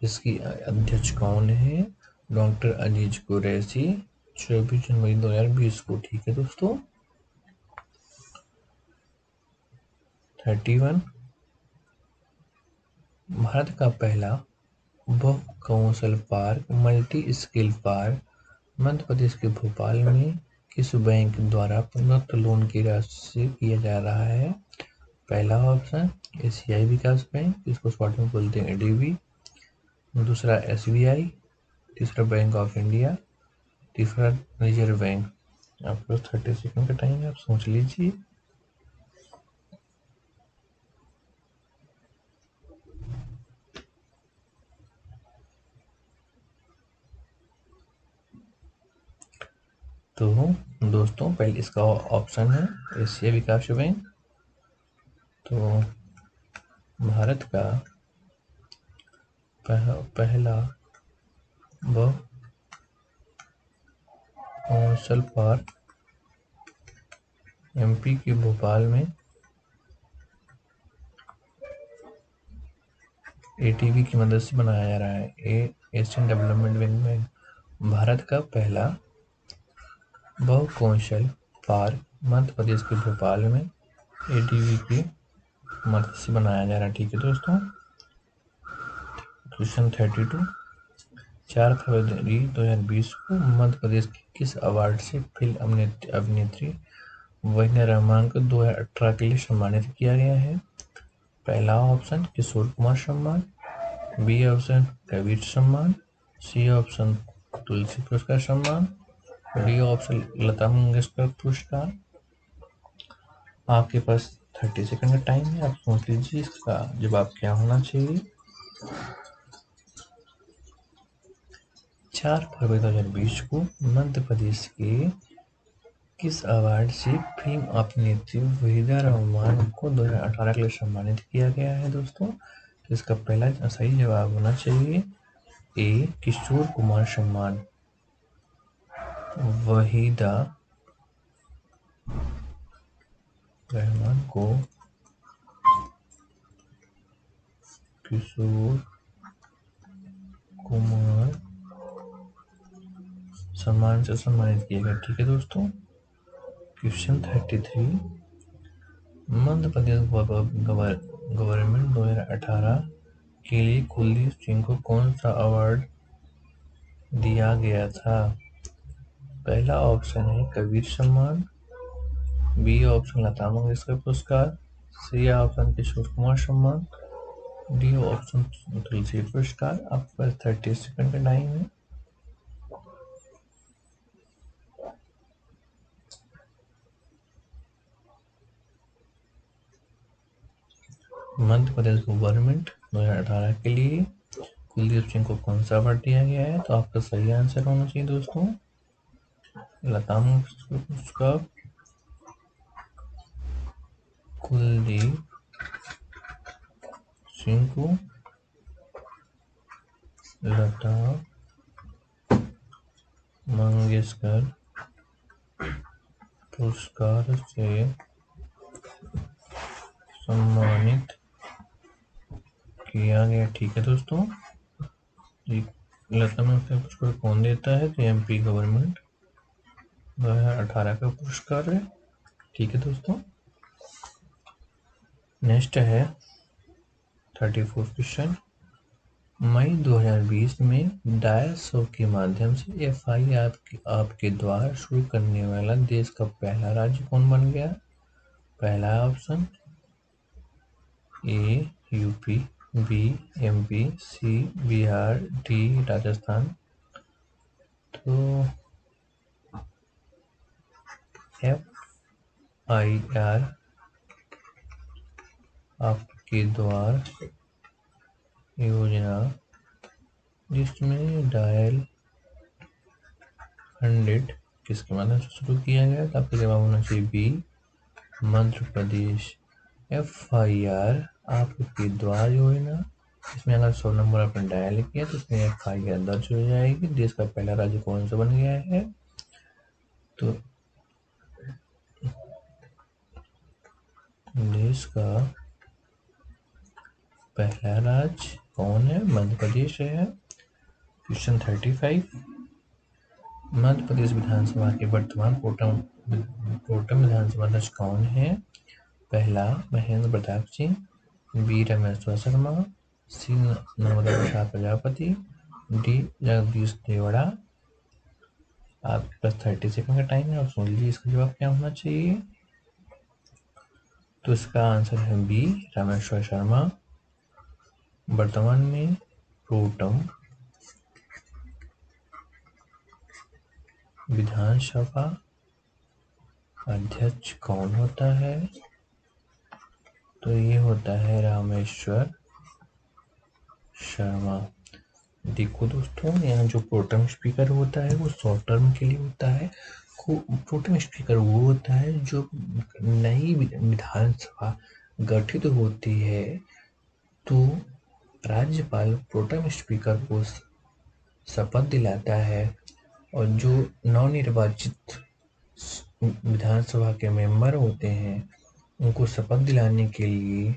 इसकी अध्यक्ष कौन है? डॉक्टर अजीज कुरैशी, 24 जनवरी 2020 को। ठीक है दोस्तों। 31, भारत का पहला बहु कौशल पार्क मल्टी स्किल पार्क मध्य प्रदेश के भोपाल में किस बैंक द्वारा प्रदत्त लोन की राशि से किया जा रहा है? पहला ऑप्शन एशियाई विकास बैंक, इसको शॉर्ट में बोलते हैं ADB, दूसरा SBI, तीसरा बैंक ऑफ इंडिया, तीसरा रिजर्व बैंक। आपको 30 सेकंड का टाइम है, आप सोच लीजिए। तो दोस्तों पहले इसका ऑप्शन है एशिया विकास बैंक। तो भारत का पहला बहु कौशल पार्क MP के भोपाल में ADB की मदद से बनाया जा रहा है। Asian development bank. भारत का पहला बहु कौशल पार्क मध्य प्रदेश के भोपाल में ADB की मदद से बनाया जा रहा है। ठीक है दोस्तों। क्वेश्चन 32, 4 फरवरी 2020 को मध्य प्रदेश के किस अवार्ड से फिल्म अभिनेत्री वहीदा रहमान को 2018 के लिए सम्मानित किया गया है? पहला ऑप्शन किशोर कुमार सम्मान, बी ऑप्शन कबीर सम्मान, सी ऑप्शन तुलसी पुरस्कार सम्मान, डी ऑप्शन लता मंगेशकर पुरस्कार। आपके पास 30 सेकंड का टाइम है, आप सोच लीजिए इसका जवाब क्या होना चाहिए। 4 फरवरी 2020 को मध्य प्रदेश के किस अवार्ड से फिल्म अभिनेत्री वहीदा रहमान को 2018 के लिए सम्मानित किया गया है दोस्तों? तो इसका पहला सही जवाब होना चाहिए ए किशोर कुमार सम्मान। वहीदा रहमान को किशोर कुमार सम्मान से सम्मानित किया गया। ठीक है दोस्तों। क्वेश्चन 33, मध्य प्रदेश गवर्नमेंट 2018 के लिए कुलदीप सिंह को कौन सा अवार्ड दिया गया था? पहला ऑप्शन है कबीर सम्मान, बी ऑप्शन लता मंगेशकर पुरस्कार, सी ऑप्शन किशोर कुमार सम्मान, डी ऑप्शन तुलसी पुरस्कार। आपके पास 30 सेकंड का टाइम है। मध्य प्रदेश गवर्नमेंट 2018 के लिए कुलदीप सिंह को कौन सा अवार्ड दिया गया है? तो आपका सही आंसर होना चाहिए दोस्तों लता मंगेशकर पुरस्कार। कुलदीप सिंह को लता मंगेशकर पुरस्कार से सम्मानित किया गया। ठीक है दोस्तों, लता मंगेशकर पुरस्कार कौन देता है? तो एमपी गवर्नमेंट 2018 का पुरस्कार है। ठीक है दोस्तों, नेक्स्ट है 34 क्वेश्चन। मई 2020 में डायल शो के माध्यम से एफआईआर आपके द्वारा शुरू करने वाला देश का पहला राज्य कौन बन गया? पहला option A UP, B MP, C Bihar, D Rajasthan. तो एफआईआर आपके द्वार योजना जिसमें डायल 100 किसके माध्यम से शुरू किया गया? तो आपका जवाब होना चाहिए बी मध्य प्रदेश। एफआईआर आपके द्वार योजना इसमें अगर 100 नंबर आपने डायल किया तो इसमें एफआईआर दर्ज हो जाएगी। देश का पहला राज्य कौन सा बन गया है? तो देश का पहला राज्य कौन है? मध्य प्रदेश है। क्वेश्चन 35, मध्य प्रदेश विधानसभा के वर्तमान प्रोटेम विधानसभा अध्यक्ष कौन है? पहला महेंद्र प्रताप सिंह, बी रामेश्वर शर्मा, सी नर्मदा प्रसाद प्रजापति, डी जगदीश देवड़ा। आपके पास 30 सेकंड का टाइम है और सुन लीजिए इसका जवाब क्या होना चाहिए। तो इसका आंसर है बी रामेश्वर शर्मा। वर्तमान में प्रोटेम विधानसभा अध्यक्ष कौन होता है? तो ये होता है रामेश्वर शर्मा। देखो दोस्तों, यहाँ जो प्रोटेम स्पीकर होता है वो शॉर्ट टर्म के लिए होता है। प्रोटेम स्पीकर वो होता है जो नई विधानसभा गठित होती है तो राज्यपाल प्रोटेम स्पीकर को शपथ दिलाता है और जो नवनिर्वाचित विधानसभा के मेंबर होते हैं उनको शपथ दिलाने के लिए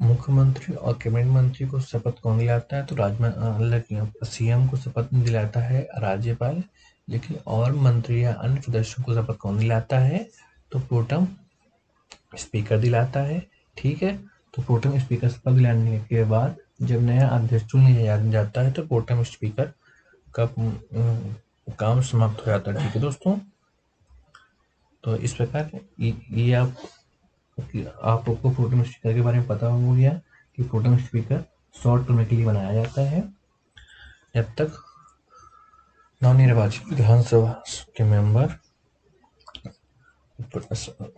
मुख्यमंत्री और कैबिनेट मंत्री को शपथ कौन दिलाता है? तो सीएम को शपथ दिलाता है राज्यपाल, लेकिन और मंत्री या अन्य सदस्यों को शपथ कौन दिलाता है? तो प्रोटेम स्पीकर दिलाता है। ठीक है, तो प्रोटेम स्पीकर शपथ दिलाने के बाद जब नया अध्यक्ष चुन लिया जाता है तो प्रोटेम स्पीकर का काम समाप्त हो जाता है। ठीक है दोस्तों, तो इस प्रकार ये आपको प्रोटेम स्पीकर के बारे में पता हो गया कि प्रोटेम स्पीकर शॉर्ट टर्म के लिए बनाया जाता है जब तक नवनिर्वाचित विधानसभा के मेंबर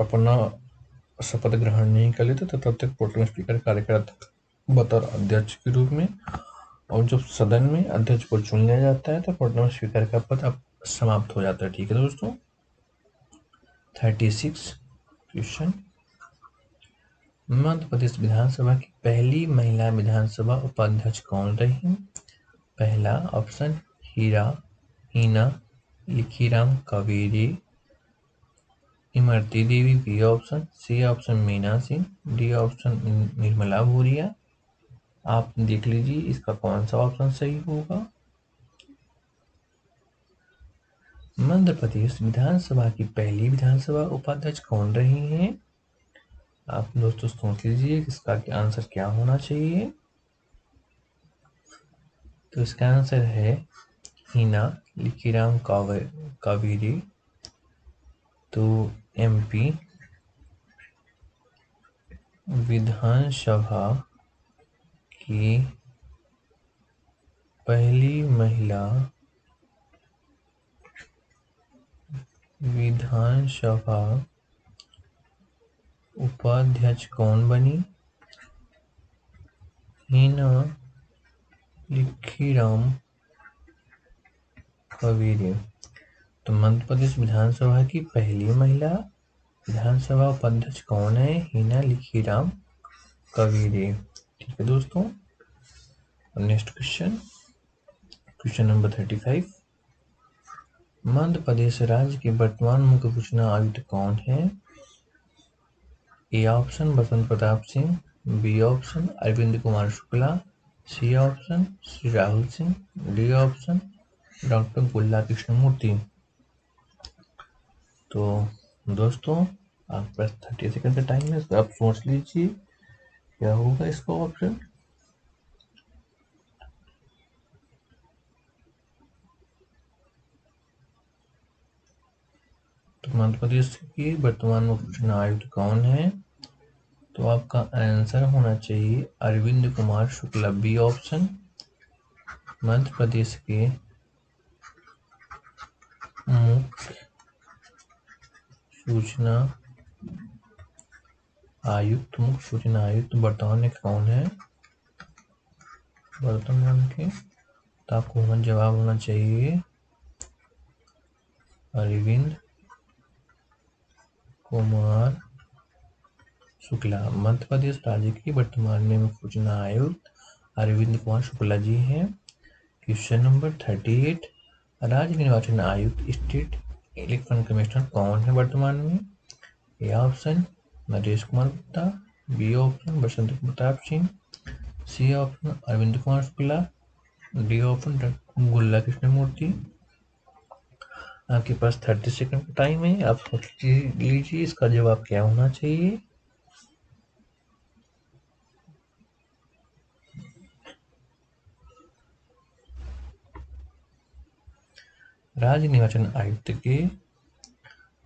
अपना शपथ ग्रहण नहीं कर लेते तो तब तक प्रोटेम स्पीकर कार्य करता बतौर अध्यक्ष के रूप में। और जब सदन में अध्यक्ष को चुन लिया जाता है तो प्रोटेम स्पीकर का पद अब समाप्त हो जाता है। ठीक है दोस्तों, 36 क्वेश्चन, मध्य प्रदेश विधानसभा की पहली महिला विधानसभा उपाध्यक्ष कौन रही? पहला option Heena Likhiram Kaveri Imarti Devi, B option, C option Meena Singh, D option Nirmala Bhuria. आप देख लीजिए इसका कौन सा ऑप्शन सही होगा। मध्य प्रदेश विधानसभा की पहली विधानसभा उपाध्यक्ष कौन रही हैं? आप दोस्तों सोच लीजिए इसका आंसर क्या होना चाहिए। तो इसका आंसर है हीना लिखीराम कावेरी। तो एमपी विधानसभा की पहली महिला विधानसभा उपाध्यक्ष कौन बनी? हीना लिखीराम कावेरी। तो मध्य प्रदेश विधानसभा की पहली महिला विधानसभा उपाध्यक्ष कौन है? हीना लिखीराम कावेरी। ठीक है दोस्तों, next question, question number 35। Madhya Pradesh राज्य के वर्तमान मुख्य सूचना आयुक्त कौन है? A option Basant Pratap Singh, B option Arvind Kumar Shukla, C option Shri Rahul Singh, D option doctor Golla Krishnamurthy. तो दोस्तों आपके पास 30 सेकंड का टाइम है, आप सोच लीजिए क्या होगा इसका ऑप्शन। तो मध्य प्रदेश की वर्तमान मुख्य सूचना आयुक्त कौन है? तो आपका आंसर होना चाहिए अरविंद कुमार शुक्ला, बी ऑप्शन। मध्य प्रदेश के मुख्य सूचना आयुक्त वर्तमान में कौन है? वर्तमान के, तो आपको जवाब होना चाहिए अरविंद कुमार शुक्ला। मध्य प्रदेश राज्य की वर्तमान में मुख्य सूचना आयुक्त अरविंद कुमार शुक्ला जी हैं। Question number 38। राज्य निर्वाचन आयुक्त स्टेट इलेक्शन कमिश्नर कौन है वर्तमान में? A option Naresh Kumar Gupta, B option Basant Pratap Singh, C option Arvind Kumar Shukla, D option Golla Krishnamurthy. आपके पास 30 सेकंड का टाइम है, आप सोच लीजिए इसका जवाब क्या होना चाहिए। राज्य निर्वाचन आयुक्त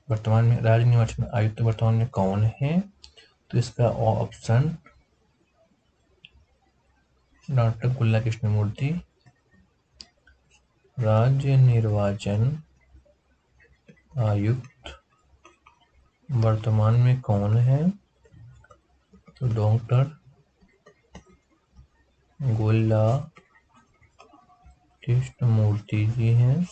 वर्तमान में कौन है? तो इसका ऑप्शन डॉक्टर गोल्ला कृष्णमूर्ति। राज्य निर्वाचन आयुक्त वर्तमान में कौन है? तो डॉक्टर गोल्ला कृष्णमूर्ति जी हैं।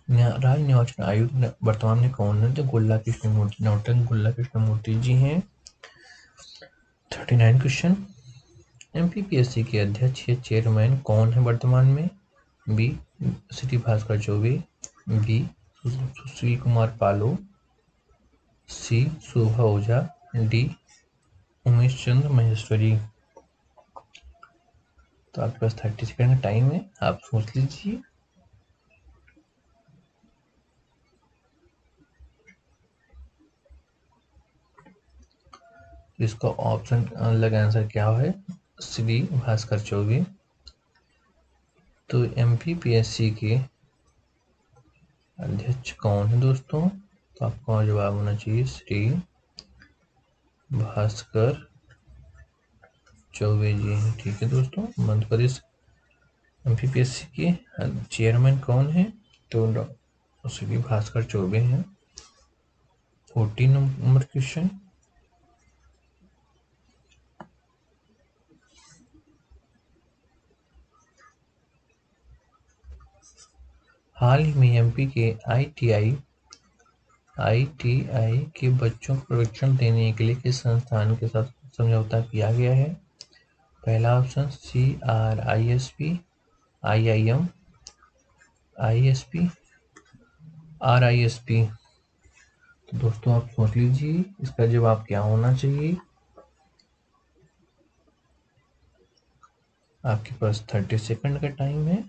राज्य निर्वाचन आयुक्त वर्तमान में कौन है? तो गोल्ला कृष्णमूर्ति, डॉक्टर गोल्ला कृष्णमूर्ति जी हैं। 39 क्वेश्चन। एमपीपीएससी के अध्यक्ष या चेयरमैन कौन है वर्तमान में? बी श्री भास्कर चौबे, बी सुशील कुमार पालो, सी शोभा ओझा, डी उमेश चंद्र महेश्वरी। तो आपके पास 30 सेकंड का टाइम है, आप सोच लीजिए। इसका ऑप्शन अलग आंसर क्या है? श्री भास्कर चौबे। तो एमपीपीएससी के अध्यक्ष कौन है दोस्तों? तो आपका जवाब होना चाहिए श्री भास्कर चौबे जी हैं। ठीक है दोस्तों, मध्य प्रदेश एमपीपीएससी के चेयरमैन कौन है? तो श्री भास्कर चौबे हैं। 14 नंबर क्वेश्चन। हाल ही में एमपी के आईटीआई के बच्चों को प्रशिक्षण देने के लिए किस संस्थान के साथ समझौता किया गया है? पहला option CRISP, IIM, ISP, RISP। तो दोस्तों आप सोच लीजिए इसका जवाब क्या होना चाहिए। आपके पास 30 सेकंड का टाइम है।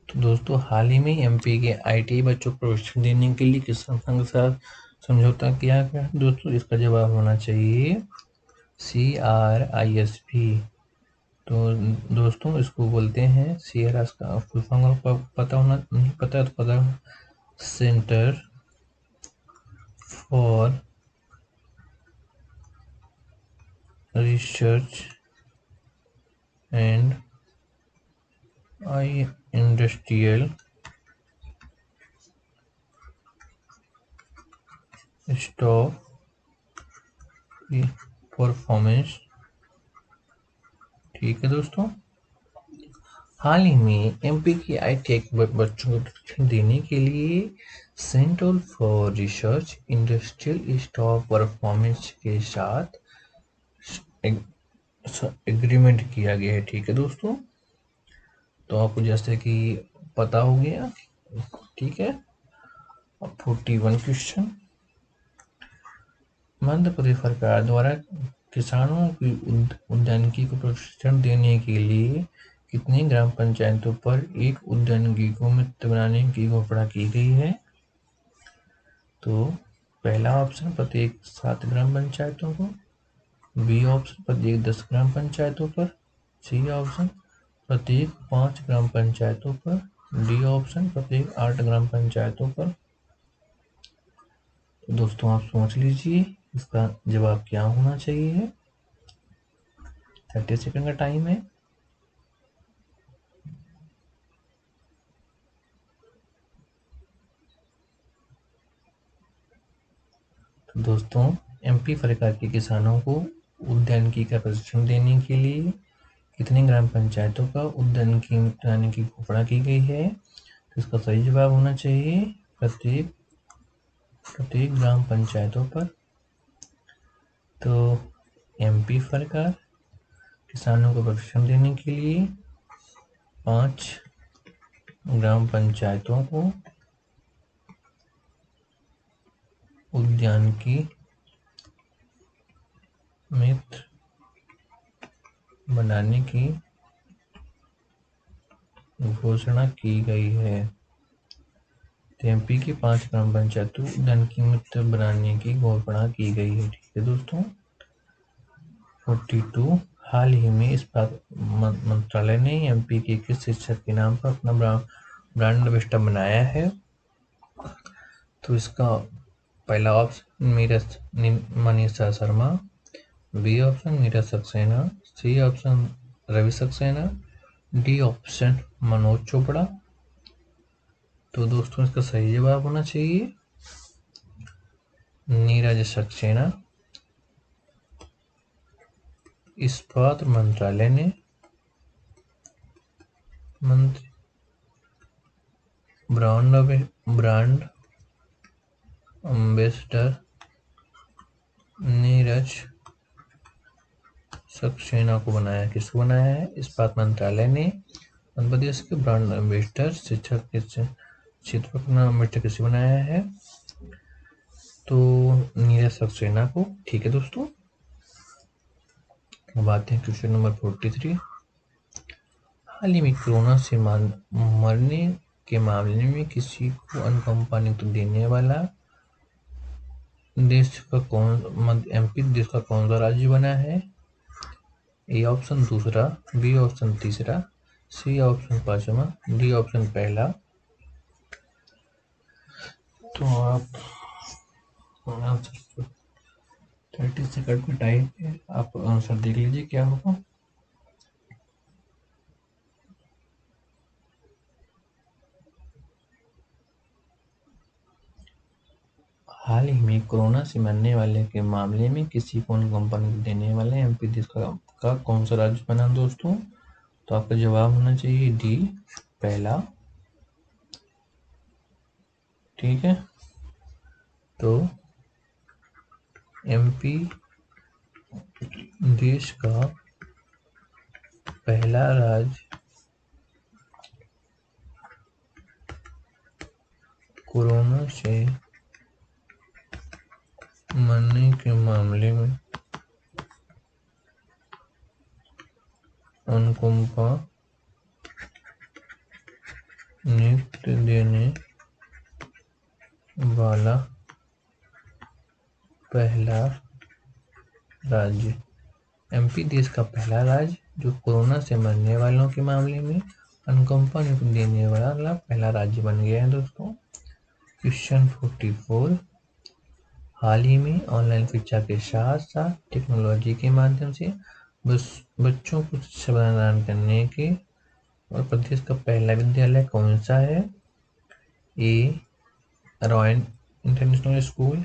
तो दोस्तों हाल ही में एमपी के आईटीआई बच्चों को प्रशिक्षण देने के लिए किस संस्थान के साथ समझौता किया गया? दोस्तों इसका जवाब होना चाहिए CRISP। तो दोस्तों इसको बोलते हैं सीआरएस का फुल फॉर्म पता होना नहीं पता है तो पता, centre for research and industrial staff performance. ठीक है दोस्तों, हाल ही में एमपी की आईटेक बच्चों को प्रशिक्षण देने के लिए centre for research industrial staff performance के साथ एग्रीमेंट किया गया है। ठीक है दोस्तों, तो आपको जैसे कि पता हो गया। ठीक है, अब 41 क्वेश्चन, मध्य प्रदेश सरकार द्वारा किसानों की उद्यानिकी को प्रशिक्षण देने के लिए कितनी ग्राम पंचायतों पर एक उद्यानिकी को मित्र बनाने की घोषणा की गई है? तो पहला ऑप्शन प्रत्येक 7 ग्राम पंचायतों को, बी ऑप्शन प्रत्येक 10 ग्राम पंचायतों पर, सी ऑप्शन प्रत्येक 5 ग्राम पंचायतों पर, डी ऑप्शन प्रत्येक 8 ग्राम पंचायतों पर। तो दोस्तों आप सोच लीजिए इसका जवाब क्या होना चाहिए। 30 सेकंड का टाइम है। तो दोस्तों एमपी सरकार के किसानों को उद्यानिकी का प्रशिक्षण देने के लिए कितनी ग्राम पंचायतों का उद्यानिकी बनाने की घोषणा की गई है? तो इसका सही जवाब होना चाहिए प्रत्येक ग्राम पंचायतों पर। तो एमपी सरकार किसानों को प्रशिक्षण देने के लिए 5 ग्राम पंचायतों को उद्यानिकी मित्र बनाने की घोषणा की गई है। एमपी की 5 ग्राम पंचायतों उद्यानिकी मित्र बनाने की घोषणा की गई है। ठीक है दोस्तों, 42 हाल ही में इस बात मंत्रालय ने एमपी के किस शिक्षक के नाम पर अपना ब्रांड एम्बेसडर बनाया है? तो इसका पहला option Manisha Sharma, B option Neeraj Saxena, C option Ravi Saxena, D option Manoj Chopra. तो दोस्तों इसका सही जवाब होना चाहिए नीरज सक्सेना। इस्पात मंत्रालय ने ब्रांड एम्बेसडर नीरज सक्सेना को बनाया। किसको बनाया है? इस्पात मंत्रालय ने मध्य प्रदेश के ब्रांड एम्बेसडर शिक्षक के क्षेत्र का एम्बेसडर किसे बनाया है? तो नीरज सक्सेना को। ठीक है दोस्तों, अब आते हैं क्वेश्चन नंबर 43। हाल ही में कोरोना से मरने के मामले में किसी को अनुकंपा नियुक्ति देने वाला देश का एमपी देश का कौन सा राज्य बना है? ए ऑप्शन दूसरा, बी ऑप्शन तीसरा, सी ऑप्शन पांचवा, डी ऑप्शन पहला। तो आप 30 सेकंड का टाइम है, आप आंसर देख लीजिए क्या होगा। हाल ही में कोरोना से मरने वाले के मामले में किसी को अनुकंपा देने वाले एमपी देश का कौन सा राज्य बना दोस्तों? तो आपका जवाब होना चाहिए डी पहला। ठीक है, तो एमपी देश का पहला राज्य कोरोना से मरने के मामले में अनुकंपा नियुक्ति देने वाला पहला राज्य। एमपी देश का पहला राज्य जो कोरोना से मरने वालों के मामले में अनुकंपा देने वाला पहला राज्य बन गया है दोस्तों। क्वेश्चन 44, हाल ही में ऑनलाइन शिक्षा के साथ साथ टेक्नोलॉजी के माध्यम से बच्चों को शिक्षा प्रदान करने के और प्रदेश का पहला विद्यालय कौन सा है? A Royal International School,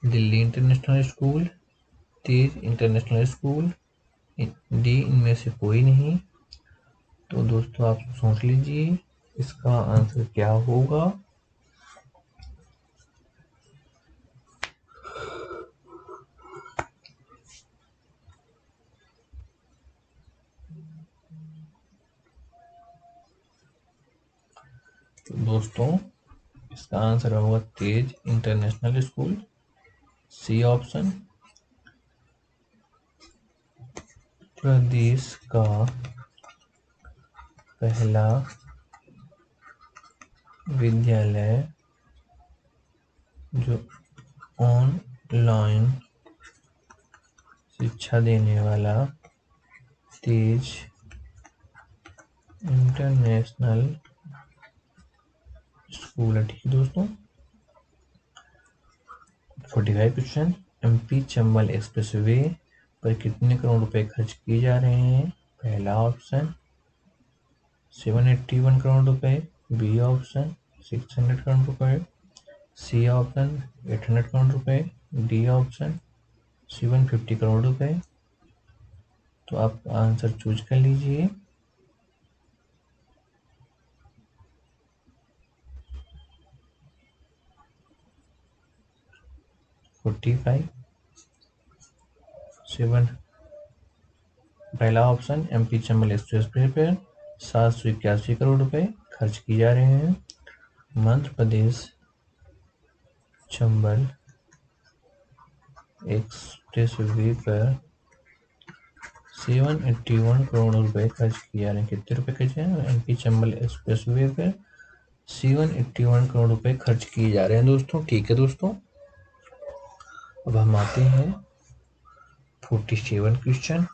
Delhi International School, Tej International School, D इनमें से कोई नहीं। तो दोस्तों आप सोच लीजिए इसका आंसर क्या होगा। तो दोस्तों इसका आंसर होगा तेज इंटरनेशनल स्कूल, सी ऑप्शन। प्रदेश का पहला विद्यालय जो ऑनलाइन शिक्षा देने वाला तेज इंटरनेशनल स्कूल है। ठीक है दोस्तों। 45 क्वेश्चन, एमपी चंबल एक्सप्रेसवे पर कितने करोड़ रुपए खर्च किए जा रहे हैं? पहला ऑप्शन 781 करोड़ रुपए, बी ऑप्शन 600 करोड़ रुपए, सी ऑप्शन 800 करोड़ रुपए, डी ऑप्शन 750 करोड़ रुपए। तो आप आंसर चूज कर लीजिए। पहला option MP Chambal express way पर 781 करोड़ रुपए खर्च किए जा रहे हैं। मध्य प्रदेश चंबल एक्सप्रेस वे पर 781 करोड़ रुपए खर्च किए जा रहे हैं। कितने रुपए खर्च हैं? एमपी चंबल एक्सप्रेस वे पर 781 करोड़ रुपए खर्च किए जा रहे हैं दोस्तों। ठीक है दोस्तों। अब हम आते हैं 47 क्वेश्चन।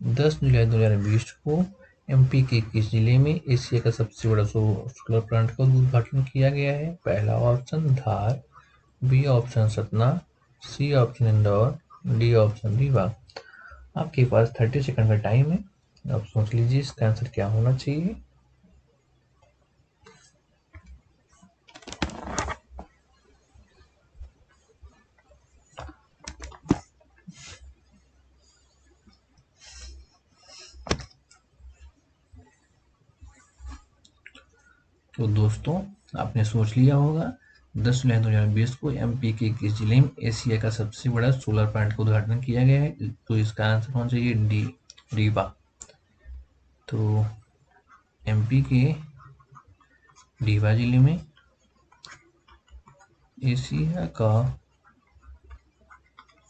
10 जुलाई 2020 को एमपी के किस जिले में एशिया का सबसे बड़ा सोलर प्लांट का उद्घाटन किया गया है? पहला option Dhar, B option Satna, C option Indore, D option Rewa. आपके पास 30 सेकंड का टाइम है। आप सोच लीजिए इसका आंसर क्या होना चाहिए। तो दोस्तों आपने सोच लिया होगा। 10 जुलाई 2020 को एमपी के किस जिले में एशिया का सबसे बड़ा सोलर प्लांट का उद्घाटन किया गया है? तो इसका आंसर होना चाहिए डी, रीवा। तो एमपी के रीवा जिले में एशिया का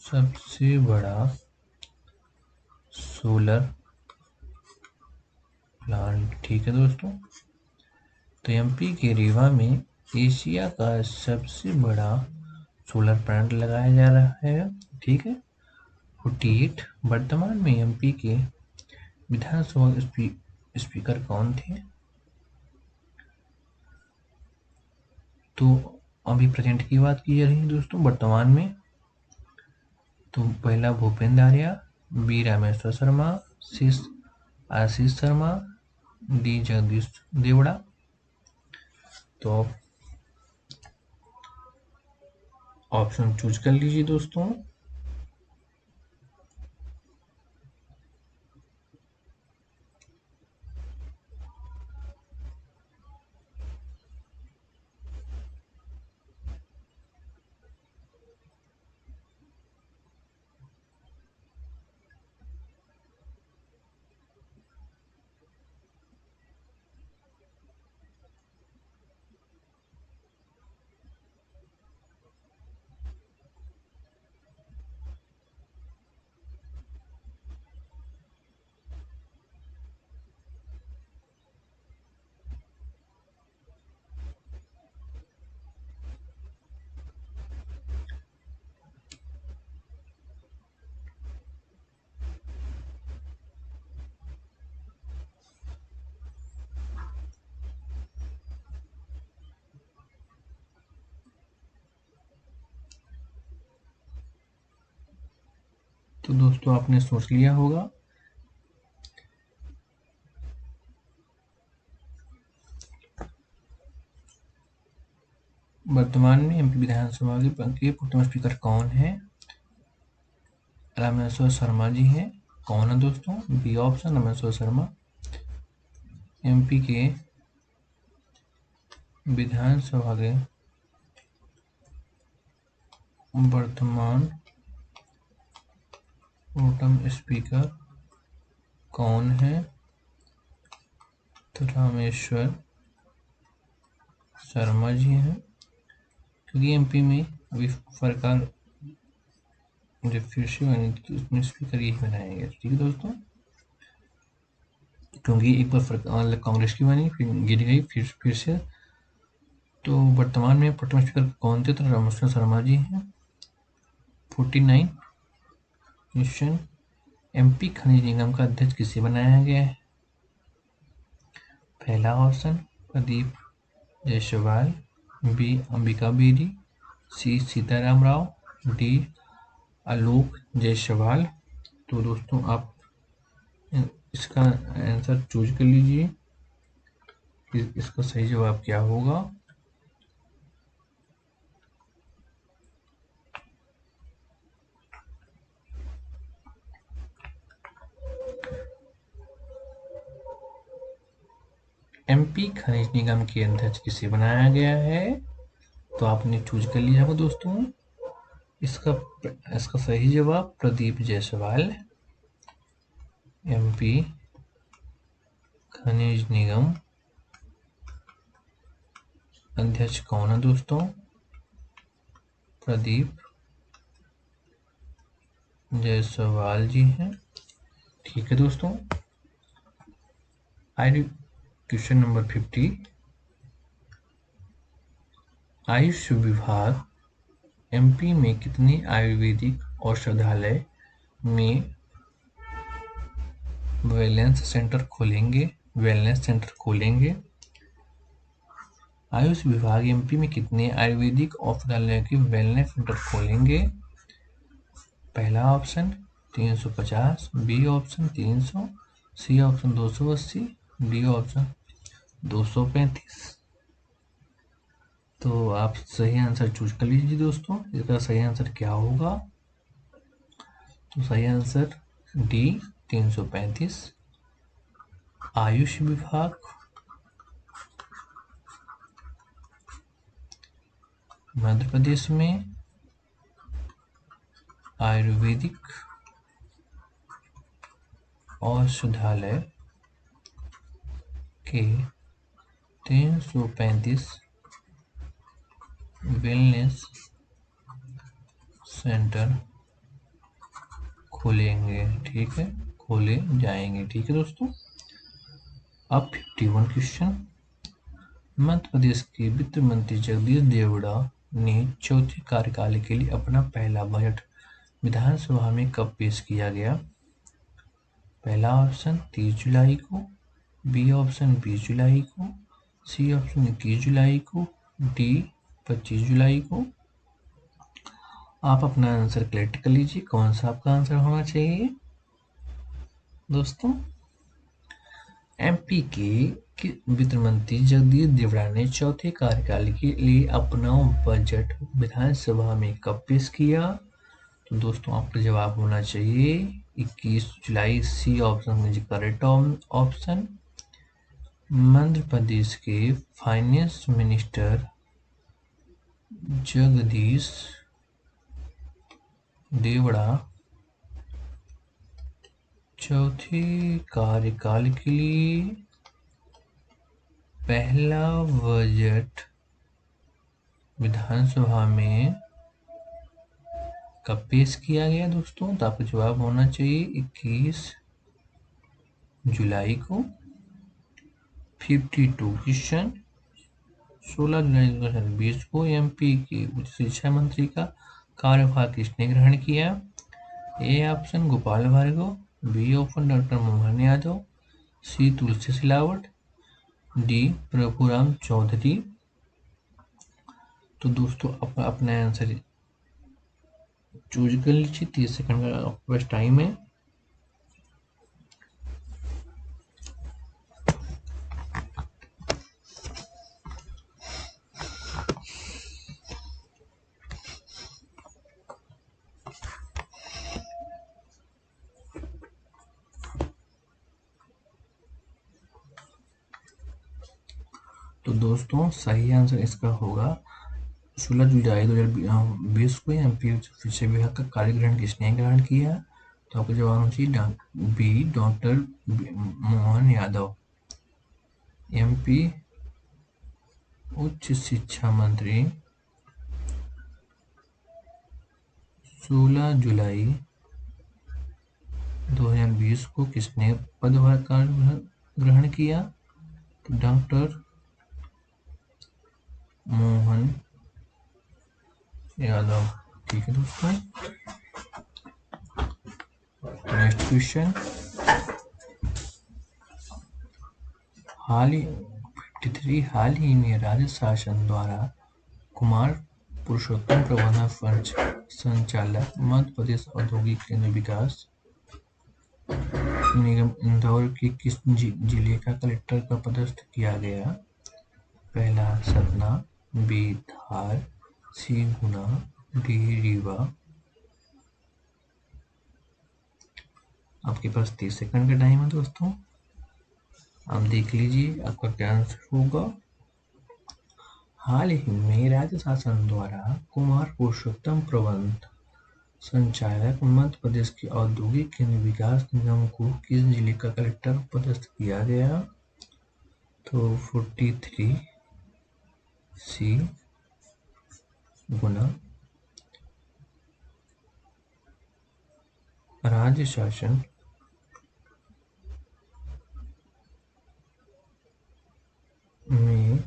सबसे बड़ा सोलर प्लांट। ठीक है दोस्तों। तो एमपी के रीवा में एशिया का सबसे बड़ा सोलर प्लांट लगाया जा रहा है। ठीक है। 48 वर्तमान में एमपी के विधानसभा स्पीकर कौन थे? तो अभी प्रेजेंट की बात की जा रही है दोस्तों, वर्तमान में। तो पहला भूपेंद्र आर्या, बी रामेश्वर शर्मा, सी आशीष शर्मा, डी जगदीश देवड़ा। तो ऑप्शन चूज कर लीजिए दोस्तों। तो दोस्तों आपने सोच लिया होगा। वर्तमान में एमपी विधानसभा के प्रथम स्पीकर कौन है? रामेश्वर शर्मा जी हैं। कौन है दोस्तों? B option Rameshwar Sharma. MP के विधानसभा के वर्तमान प्रोटेम स्पीकर कौन है? तो रामेश्वर शर्मा जी हैं। क्योंकि एमपी में अभी सरकार जब फिर से बनी तो उसमें स्पीकर यही बनाया गया। ठीक है दोस्तों, क्योंकि एक बार कांग्रेस की बनी, फिर गिर गई, फिर से। तो वर्तमान में प्रोटेम स्पीकर कौन थे? तो रामेश्वर शर्मा जी हैं। 49 क्वेश्चन, एमपी खनिज निगम का अध्यक्ष किसे बनाया गया है? पहला ऑप्शन प्रदीप जायसवाल, बी अंबिका बेदी, सी सीताराम राव, डी आलोक जायसवाल। तो दोस्तों आप इसका आंसर चूज कर लीजिए कि इसका सही जवाब क्या होगा। एमपी खनिज निगम के अध्यक्ष किसे बनाया गया है? तो आपने चूज कर लिया होगा दोस्तों। इसका सही जवाब प्रदीप जायसवाल। एमपी खनिज निगम अध्यक्ष कौन है दोस्तों? प्रदीप जायसवाल जी हैं। ठीक है दोस्तों, क्वेश्चन नंबर 50। आयुष विभाग एमपी में कितने आयुर्वेदिक औषधालय में वेलनेस सेंटर खोलेंगे? आयुष विभाग एमपी में कितने आयुर्वेदिक औषधालय के वेलनेस सेंटर खोलेंगे? पहला option 350, B option 300, C option 280, D option 235। तो आप सही आंसर चूज कर लीजिए दोस्तों। इसका सही आंसर क्या होगा? तो सही आंसर डी 335। आयुष विभाग मध्य प्रदेश में आयुर्वेदिक औषधालय के 335 वेलनेस सेंटर खोलेंगे। ठीक है, खोले जाएंगे। ठीक है दोस्तों, अब 51 क्वेश्चन। मध्य प्रदेश के वित्त मंत्री जगदीश देवड़ा ने चौथे कार्यकाल के लिए अपना पहला बजट विधानसभा में कब पेश किया गया? पहला ऑप्शन 30 जुलाई को, बी ऑप्शन 20 जुलाई को, सी ऑप्शन 21 जुलाई को, डी 25 जुलाई को। आप अपना आंसर कलेक्ट कर लीजिए, कौन सा आपका आंसर होना चाहिए दोस्तों। एमपी के वित्त मंत्री जगदीश देवड़ा ने चौथे कार्यकाल के लिए अपना बजट विधानसभा में कब पेश किया? तो दोस्तों आपका जवाब होना चाहिए 21 जुलाई। C option is correct option. Madhya Pradesh के फाइनेंस मिनिस्टर जगदीश देवड़ा चौथे कार्यकाल के लिए पहला बजट विधानसभा में कब पेश किया गया दोस्तों? तो आपका जवाब होना चाहिए 21 जुलाई को। 52 क्वेश्चन, 16 जुलाई 2020 को एमपी के उच्च शिक्षा मंत्री का कार्यभार किसने ग्रहण किया? A option Gopal Bhargava, B option doctor Mohan Yadav, C Tulsi Silawat, D Prabhuram Choudhary. तो दोस्तों अपना आंसर चूज कर लीजिए, 30 सेकंड का आपके पास टाइम है। तो दोस्तों सही आंसर इसका होगा 16 जुलाई 2020 को एमपी से विभाग का कार्यग्रहण किसने ग्रहण किया? तो आपको जवाब होना चाहिए B, doctor Mohan Yadav. MP उच्च शिक्षा मंत्री 16 जुलाई 2020 को किसने पदभार ग्रहण किया? तो डॉक्टर मोहन यादव। ठीक है दोस्तों, नेक्स्ट क्वेश्चन। हाल ही में राज्य शासन द्वारा कुमार पुरुषोत्तम प्रबंधन फंड संचालक मध्य प्रदेश औद्योगिक केंद्र विकास निगम इंदौर के किस जिले का कलेक्टर का पदस्थ किया गया? पहला सतना, बी धार, सी गुना, डी रीवा। आपके पास 30 सेकंड का टाइम है दोस्तों, आप देख लीजिए आपका क्या आंसर होगा। हाल ही में राज्य शासन द्वारा कुमार पुरुषोत्तम प्रबंध संचालक मध्य प्रदेश के औद्योगिक केंद्र विकास निगम को किस जिले का कलेक्टर पदस्थ किया गया? तो 43 सी गुना। राज्य शासन में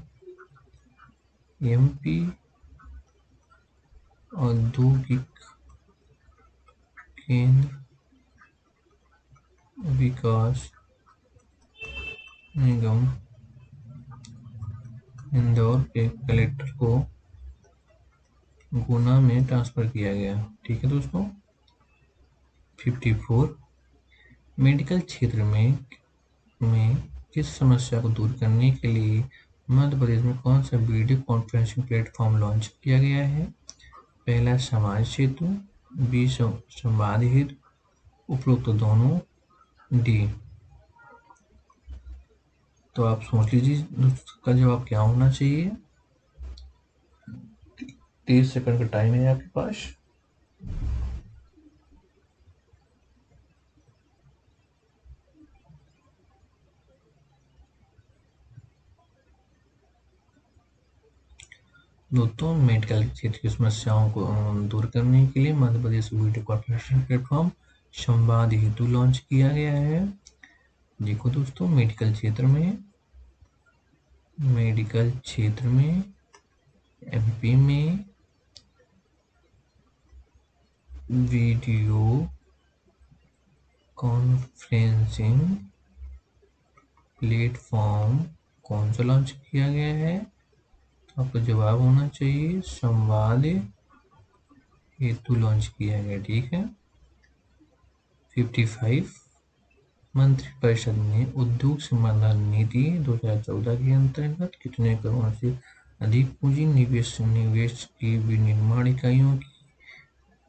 एमपी औद्योगिक केंद्र विकास निगम इंदौर के कलेक्टर को गुना में ट्रांसफर किया गया। ठीक है दोस्तों। 54 मेडिकल क्षेत्र में किस समस्या को दूर करने के लिए मध्य प्रदेश में कौन सा वीडियो कॉन्फ्रेंसिंग प्लेटफॉर्म लॉन्च किया गया है? पहला समाज सेतु, बी संवाद हेतु, उपरोक्त दोनों, डी। तो आप सोच लीजिए उसका जवाब क्या होना चाहिए। 30 सेकंड का टाइम है आपके पास। दोस्तों मेडिकल क्षेत्र की समस्याओं को दूर करने के लिए Madhya Pradesh video conferencing platform संवाद हेतु लॉन्च किया गया है। देखो दोस्तों मेडिकल क्षेत्र में एमपी में वीडियो कॉन्फ्रेंसिंग प्लेटफॉर्म कौन सा लॉन्च किया गया है? तो आपका जवाब होना चाहिए संवाद हेतु लॉन्च किया गया। ठीक है। 55 मंत्रिपरिषद ने उद्योग संवर्धन नीति 2014 के अंतर्गत कितने करोड़ से अधिक पूंजी निवेश की विनिर्माण इकाइयों की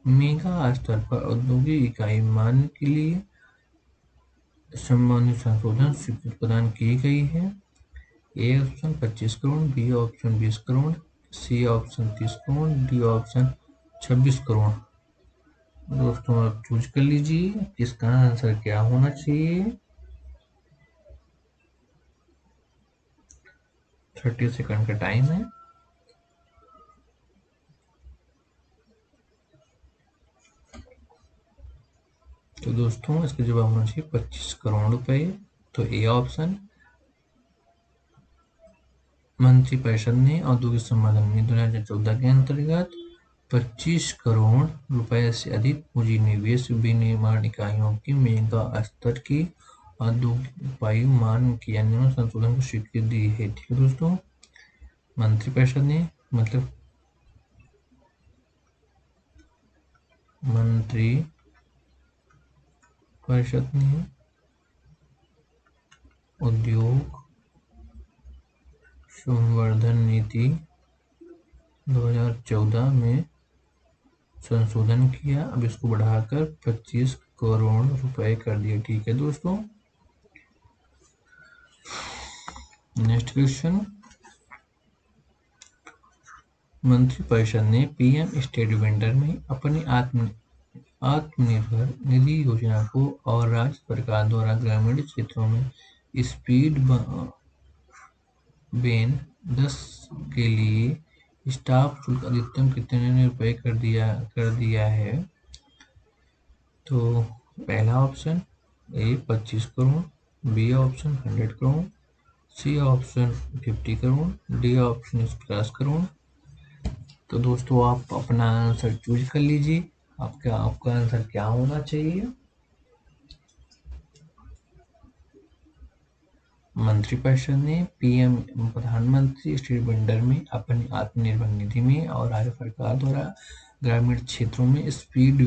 मेगा स्तर पर औद्योगिक इकाई मानने के लिए संबंधित संशोधन स्वीकृति प्रदान की गई है? A option 25 crore, B option 20 crore, C option 30 crore, D option 26 crore. दोस्तों आप चूज कर लीजिए इसका आंसर क्या होना चाहिए। 30 सेकंड का टाइम है। तो दोस्तों इसका जवाब होना चाहिए 25 करोड़ रुपए। तो ए ऑप्शन मंत्रिपरिषद ने औद्योगिक संवर्धन नीति 2014 के अंतर्गत 25 करोड़ रुपए से अधिक पूंजी निवेश विनिर्माण इकाइयों की मेगा स्तर की औद्योगिक इकाई मान की अन्य संशोधन को स्वीकृति दी है। ठीक है दोस्तों, मंत्रिपरिषद ने मतलब मंत्री परिषद ने उद्योग संवर्धन नीति 2014 में संशोधन किया। अब इसको बढ़ाकर 25 करोड़ रुपए कर दिए। ठीक है दोस्तों, नेक्स्ट क्वेश्चन। मंत्रिपरिषद ने पीएम स्टेट वेंडर में अपनी आत्मनिर्भर निधि योजना को और राज्य सरकार द्वारा ग्रामीण क्षेत्रों में स्पीड बेन 10 के लिए स्टाफ शुल्क अधिकतम कितने रुपए कर दिया है। तो पहला option A 25 crore, B option 100 crore, C option 50 crore, D option 50 crore. तो दोस्तों आप अपना आंसर चूज कर लीजिए, आपका आंसर क्या होना चाहिए। मंत्रिपरिषद ने पीएम प्रधानमंत्री स्ट्रीट वेंडर में अपनी आत्मनिर्भर निधि में और राज्य सरकार द्वारा ग्रामीण क्षेत्रों में स्पीड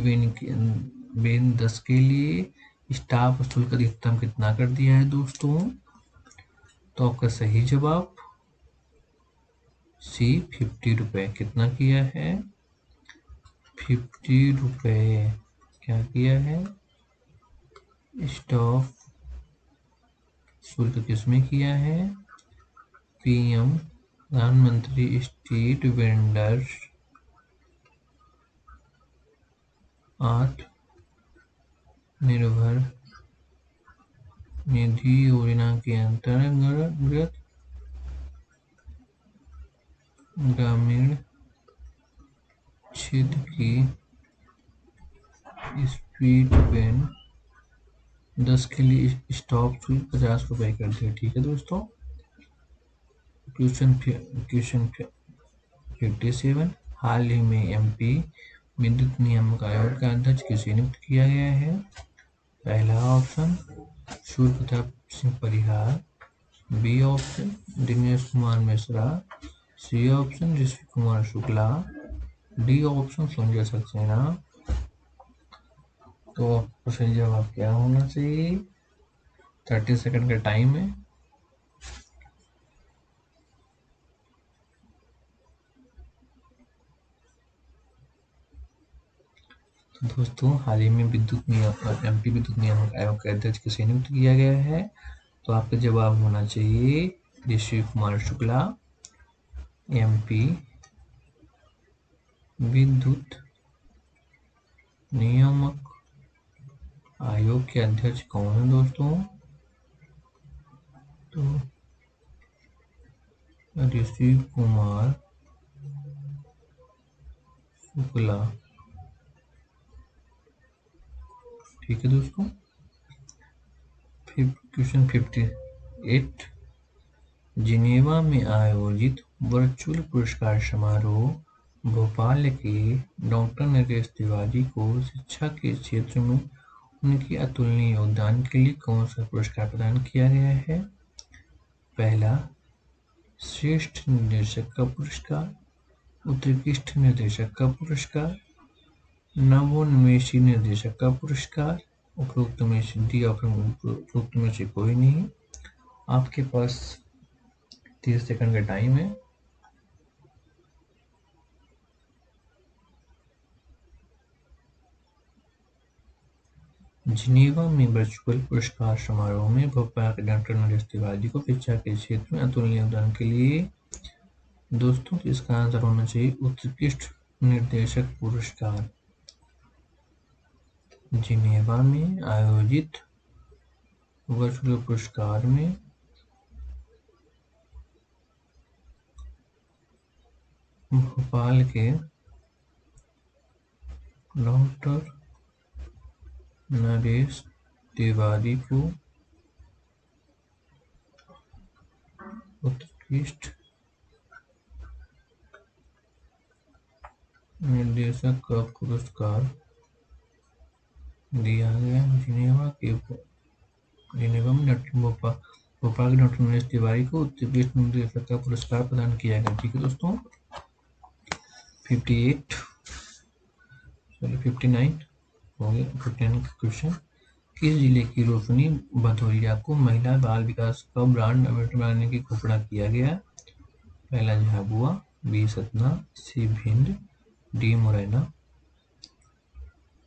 वेन 10 के लिए स्टाफ शुल्क अधिकतम कितना कर दिया है दोस्तों। तो आपका सही जवाब सी 50 रुपए। कितना किया है? 50 रुपए क्या किया है? स्टाफ शुल्क किसमें किया है? पीएम प्रधानमंत्री स्ट्रीट वेंडर आत्मनिर्भर निधि योजना के अंतर्गत ग्रामीण क्षेत्र की स्पीड वेन 10 के लिए स्टॉप शुल्क 50 रुपए कर दिया। ठीक है दोस्तों, क्वेश्चन 57। हाल ही में एमपी विद्युत नियामक आयोग का अध्यक्ष किसे नियुक्त किया गया है। पहला option Surya Pratap Singh Parihar, B option Dinesh Kumar Mishra, C option Rishi Kumar Shukla, D option Sanjay Saxena. तो सही जवाब क्या होना चाहिए? 30 सेकंड का टाइम है। तो दोस्तों हाल ही में एमपी विद्युत नियामक आयोग के अध्यक्ष किसे नियुक्त किया गया है। तो आपका जवाब होना चाहिए ऋषि कुमार शुक्ला। एमपी विद्युत नियामक आयोग के अध्यक्ष कौन है दोस्तों? तो ऋषि कुमार शुक्ला। ठीक है दोस्तों, क्वेश्चन 58। जिनेवा में आयोजित वर्चुअल पुरस्कार समारोह भोपाल के डॉक्टर नरेश तिवारी को शिक्षा के क्षेत्र में उनके अतुलनीय योगदान के लिए कौन सा पुरस्कार प्रदान किया गया है। पहला श्रेष्ठ निर्देशक का पुरस्कार, उत्कृष्ट निर्देशक का पुरस्कार, नवोन्मेषी निर्देशक का पुरस्कार, उपरोक्त में से कोई नहीं। आपके पास 30 सेकंड का टाइम है। जिनेवा में वर्चुअल पुरस्कार समारोह में भोपाल के डॉक्टर नरेश तिवारी को शिक्षा के क्षेत्र में अतुलनीय योगदान के लिए दोस्तों तो इसका आंसर होना चाहिए उत्कृष्ट निर्देशक पुरस्कार। जिनेवा में आयोजित वर्चुअल पुरस्कार में भोपाल के डॉक्टर नरेश तिवारी को उत्कृष्ट निर्देशक का पुरस्कार दिया गया। जिनेवा में भोपाल के डॉक्टर नरेश तिवारी को उत्कृष्ट निर्देशक का पुरस्कार प्रदान किया गया। ठीक है दोस्तों, 58। चलिए 59 हो गया। 59 का क्वेश्चन, किस जिले की रोशनी भदौरिया को महिला बाल विकास का ब्रांड एम्बेसडर बनाने की घोषणा किया गया? पहला झाबुआ, बी सतना, सी भिंड, डी मुरैना।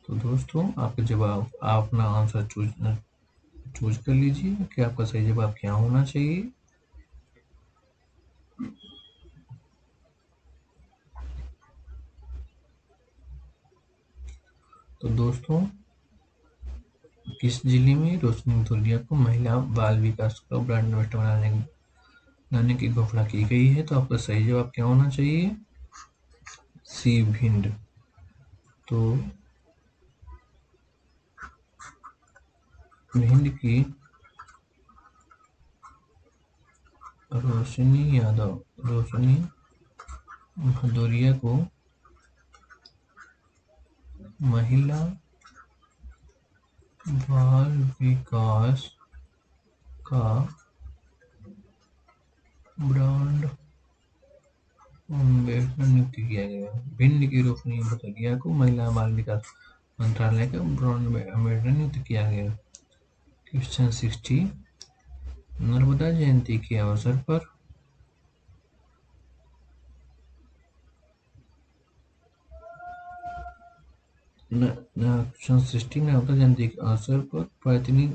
तो दोस्तों आपका जवाब, आप अपना आंसर चूज कर लीजिए कि आपका सही जवाब क्या होना चाहिए। तो दोस्तों किस जिले में रोशनी भदौरिया को महिला बाल विकास का ब्रांड एम्बेसडर बनाने की घोषणा की गई है? तो आपका सही जवाब क्या होना चाहिए? सी भिंड। तो भिंड की रोशनी भदौरिया को महिला बाल विकास का ब्रांड एम्बेसडर नियुक्त किया गया। भिंड की रोशनी भदौरिया को महिला बाल विकास मंत्रालय का ब्रांड एम्बेसडर नियुक्त किया गया। क्वेश्चन 60, नर्मदा जयंती के अवसर पर क्वेश्चन 60, नर्मदा जयंती के अवसर पर पत्नी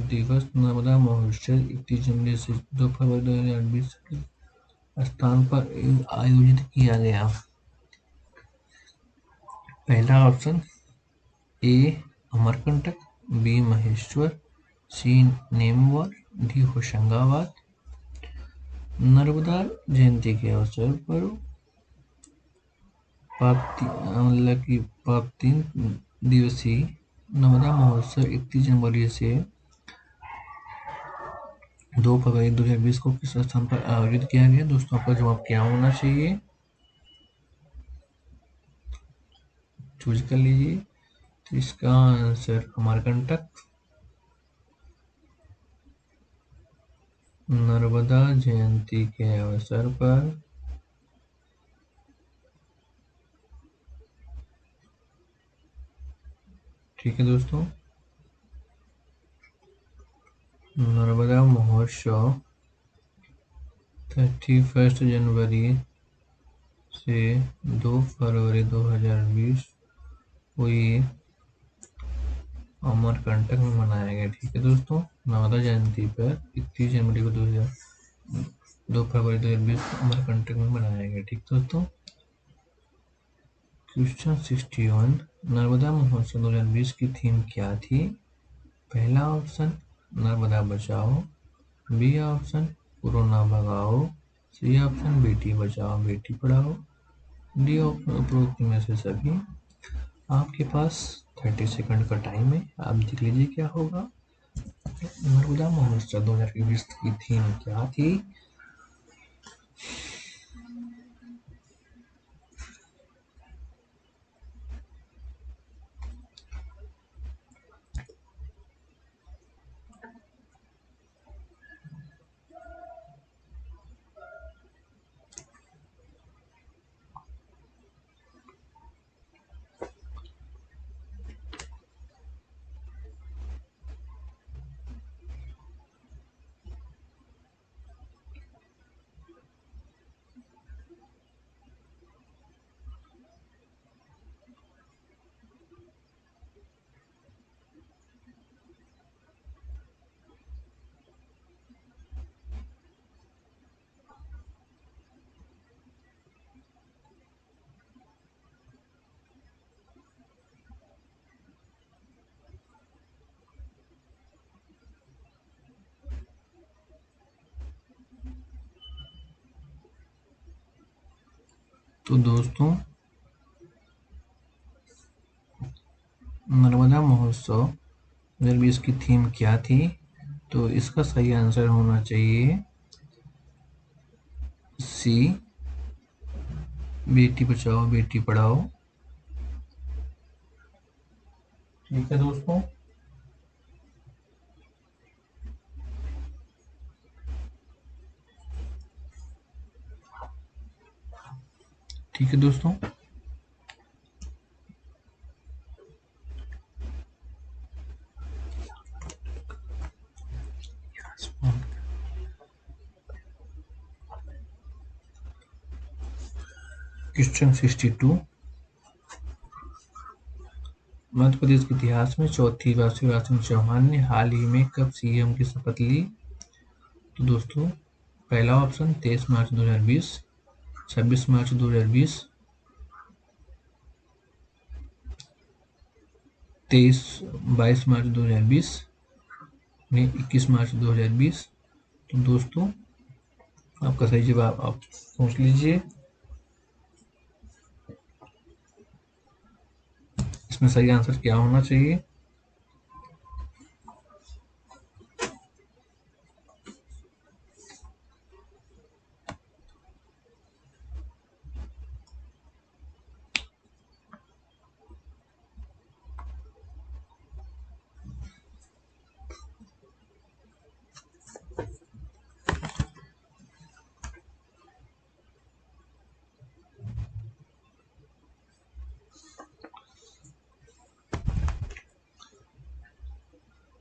दिवस नर्मदा महोत्सव 31 जनवरी से 2 फरवरी 2020 के स्थान पर आयोजित किया गया। पहला option A Amarkantak, B Maheshwar, C Nemawar, D Hoshangabad. Narmada Jayanti के अवसर पर तीन दिवसीय नर्मदा महोत्सव 31 जनवरी से 2 फरवरी 2020 को किस स्थान पर आयोजित किया गया? दोस्तों आपका जवाब क्या होना चाहिए? चूज कर लीजिए। तो इसका आंसर अमरकंटक, नर्मदा जयंती के अवसर पर ठीक है दोस्तों, नर्मदा महोत्सव 31 जनवरी से 2 फरवरी 2020 को ये अमरकंटक में मनाया गया। ठीक है दोस्तों, नर्मदा जयंती पर 31 जनवरी को 2 फरवरी 2020 को अमरकंटक में मनाया गया। ठीक दोस्तों। क्वेश्चन 61, नर्मदा महोत्सव 2020 की थीम क्या थी? पहला ऑप्शन नर्मदा बचाओ, बी ऑप्शन कोरोना भगाओ, C option Beti Bachao Beti Padhao, D option उपरोक्त में से सभी। आपके पास 30 सेकंड का टाइम है, आप देख लीजिए क्या होगा। नर्मदा महोत्सव 2020 की थीम क्या थी? तो दोस्तों नर्मदा महोत्सव 2020 की थीम क्या थी? तो इसका सही आंसर होना चाहिए सी, बेटी बचाओ बेटी पढ़ाओ। ठीक है दोस्तों। ठीक है दोस्तों। क्वेश्चन 62, मध्य प्रदेश के इतिहास में चौथी बार शिवराज सिंह चौहान ने हाल ही में कब सीएम की शपथ ली? तो दोस्तों पहला ऑप्शन 23 मार्च 2020, 26 मार्च 2020, 22 मार्च 2020, 21 मार्च 2020। तो दोस्तों आपका सही जवाब आप सोच लीजिए। इसमें सही आंसर क्या होना चाहिए?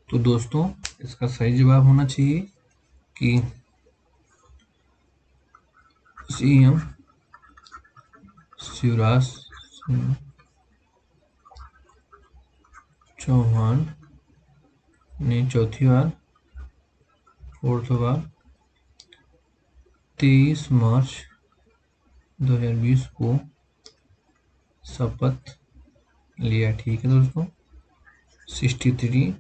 तो दोस्तों इसका सही जवाब होना चाहिए कि सीएम शिवराज सिंह चौहान ने चौथी बार 23 मार्च 2020 को शपथ लिया। ठीक है दोस्तों। 63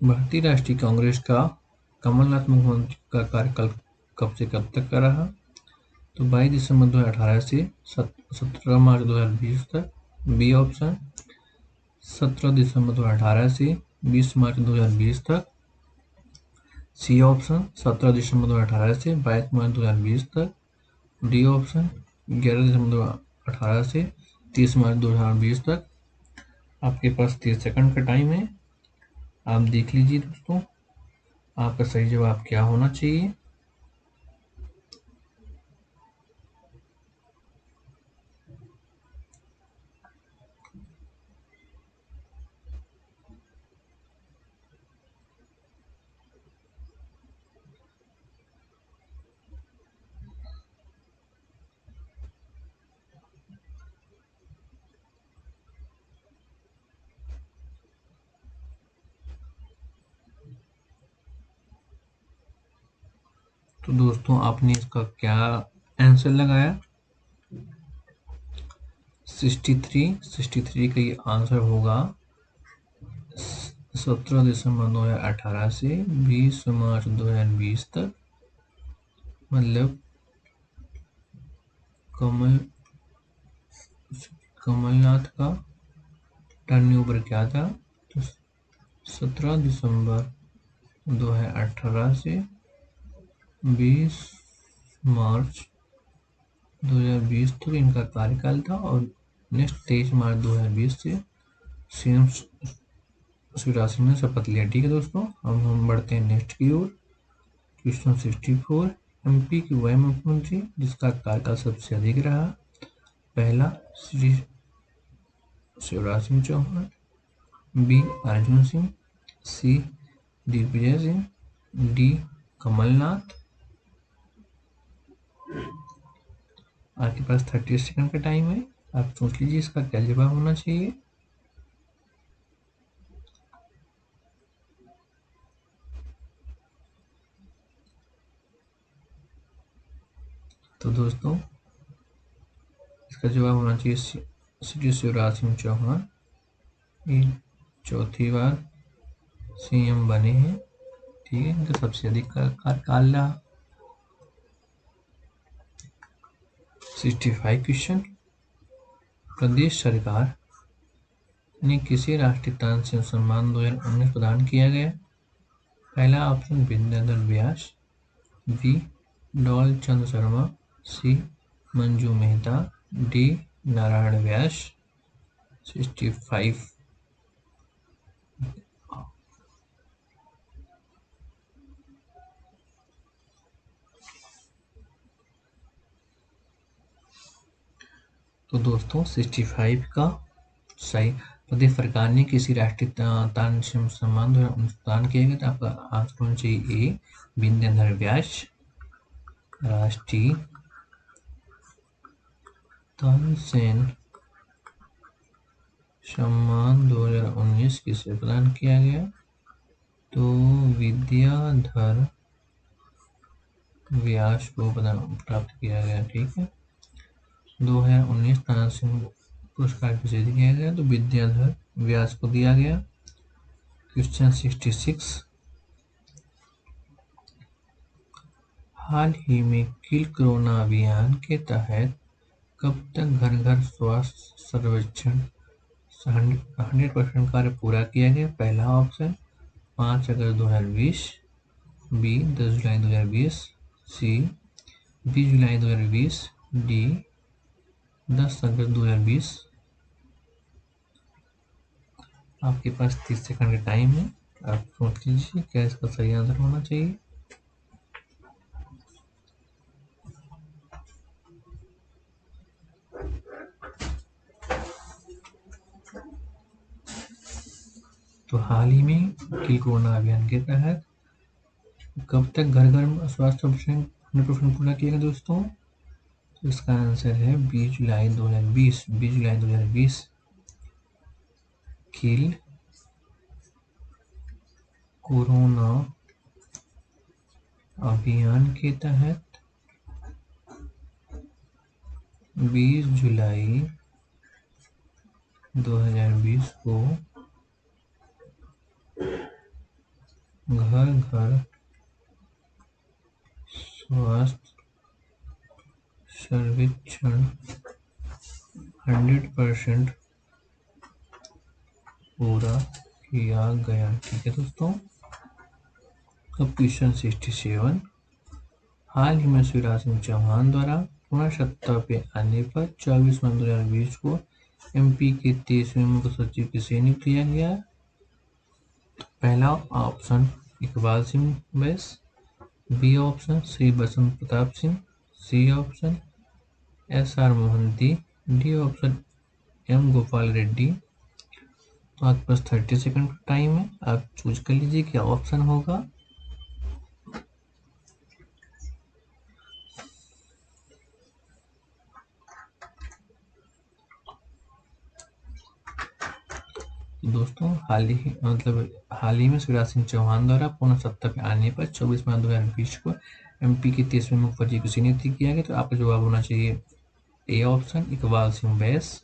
भारतीय राष्ट्रीय कांग्रेस का कमलनाथ मुख्यमंत्री का कार्यकाल कब से कब तक का रहा? तो 22 दिसंबर 2018 से 17 मार्च 2020 तक। बी ऑप्शन 17 दिसंबर 2018 से 20 मार्च 2020 तक। सी ऑप्शन 17 दिसंबर 2018 से 22 मार्च 2020 तक। डी ऑप्शन 11 दिसंबर 2018 से 30 मार्च 2020 तक। आपके पास 30 सेकंड का टाइम है, आप देख लीजिए दोस्तों आपका सही जवाब क्या होना चाहिए। तो दोस्तों आपने इसका क्या आंसर लगाया? 63 का ये आंसर होगा 17 दिसंबर 2018 से 20 मार्च 2020 तक। मतलब कमलनाथ का टर्न ओवर क्या था? तो 17 दिसंबर 2018 से 20 मार्च 2020 तक इनका कार्यकाल था और नेक्स्ट 23 मार्च 2020 से सीएम शिवराज सिंह ने शपथ लिया। ठीक है दोस्तों, अब हम बढ़ते हैं नेक्स्ट की ओर। क्वेश्चन 64, एमपी की वह मुख्यमंत्री जिसका कार्यकाल सबसे अधिक रहा? पहला श्री शिवराज सिंह चौहान, बी अर्जुन सिंह, सी दिग्विजय सिंह, डी कमलनाथ। आपके पास 30 सेकंड का टाइम है, आप सोच लीजिए इसका क्या जवाब होना चाहिए। तो दोस्तों इसका जवाब होना चाहिए श्री शिवराज सिंह चौहान। ये चौथी बार सीएम बने हैं। ठीक है, इनका सबसे अधिक कार्यकाल रहा। 65 क्वेश्चन, प्रदेश सरकार ने किसे राष्ट्रीय तानसेन सम्मान 2019 प्रदान किया गया? पहला ऑप्शन विद्याधर व्यास, बी डॉल चंद शर्मा, सी मंजू मेहता, डी नारायण व्यास। 65 तो दोस्तों 65 का सही, प्रदेश सरकार ने किसी राष्ट्रीय तानसेन सम्मान 2019 प्रदान किया गया। तो आपका आंसर होना चाहिए ए विद्याधर व्यास। राष्ट्रीय तानसेन सम्मान 2019 किसे प्रदान किया गया? तो विद्याधर व्यास को प्राप्त किया गया। ठीक है, 2019 तानसेन पुरस्कार किसे दिया गया? तो विद्याधर व्यास को दिया गया। क्वेश्चन 66, हाल ही में किल कोरोना अभियान के तहत कब तक घर घर स्वास्थ्य सर्वेक्षण 100% कार्य पूरा किया गया? पहला ऑप्शन 5 अगस्त 2020, बी 10 जुलाई 2020, सी 20 जुलाई 2020, डी 10 अगस्त 2020। आपके पास 30 सेकंड का टाइम है, आप सोच लीजिए क्या इसका सही आंसर होना चाहिए। तो हाल ही में किल कोरोना अभियान के तहत कब तक घर घर स्वास्थ्य सर्वेक्षण 100% पूरा किया गया दोस्तों? तो इसका आंसर है 20 जुलाई 2020। 20 जुलाई 2020 किल कोरोना अभियान के तहत 20 जुलाई 2020 को घर घर स्वास्थ्य सर्वेक्षण 100% पूरा किया गया। ठीक है दोस्तों, अब क्वेश्चन 67, हाल ही में शिवराज सिंह चौहान द्वारा पुनः सत्ता पे आने पर 24 मई 2020 को एमपी के 23वें मुख्य सचिव किसे नियुक्त किया गया? पहला option Iqbal Singh Bais, B option Shri Basant Pratap Singh, C option SR Mohanty, D option M Gopal Reddy. तो आपके पास 30 सेकंड का टाइम है, आप चूज कर लीजिए क्या ऑप्शन होगा। दोस्तों हाल ही में शिवराज सिंह चौहान द्वारा पुनः सत्ता पे आने पर 24 मार्च 2020 को एमपी के 23वें मुख्य सचिव किसे नियुक्त किया गया? तो आपका जवाब होना चाहिए ए ऑप्शन इकबाल सिंह बैस।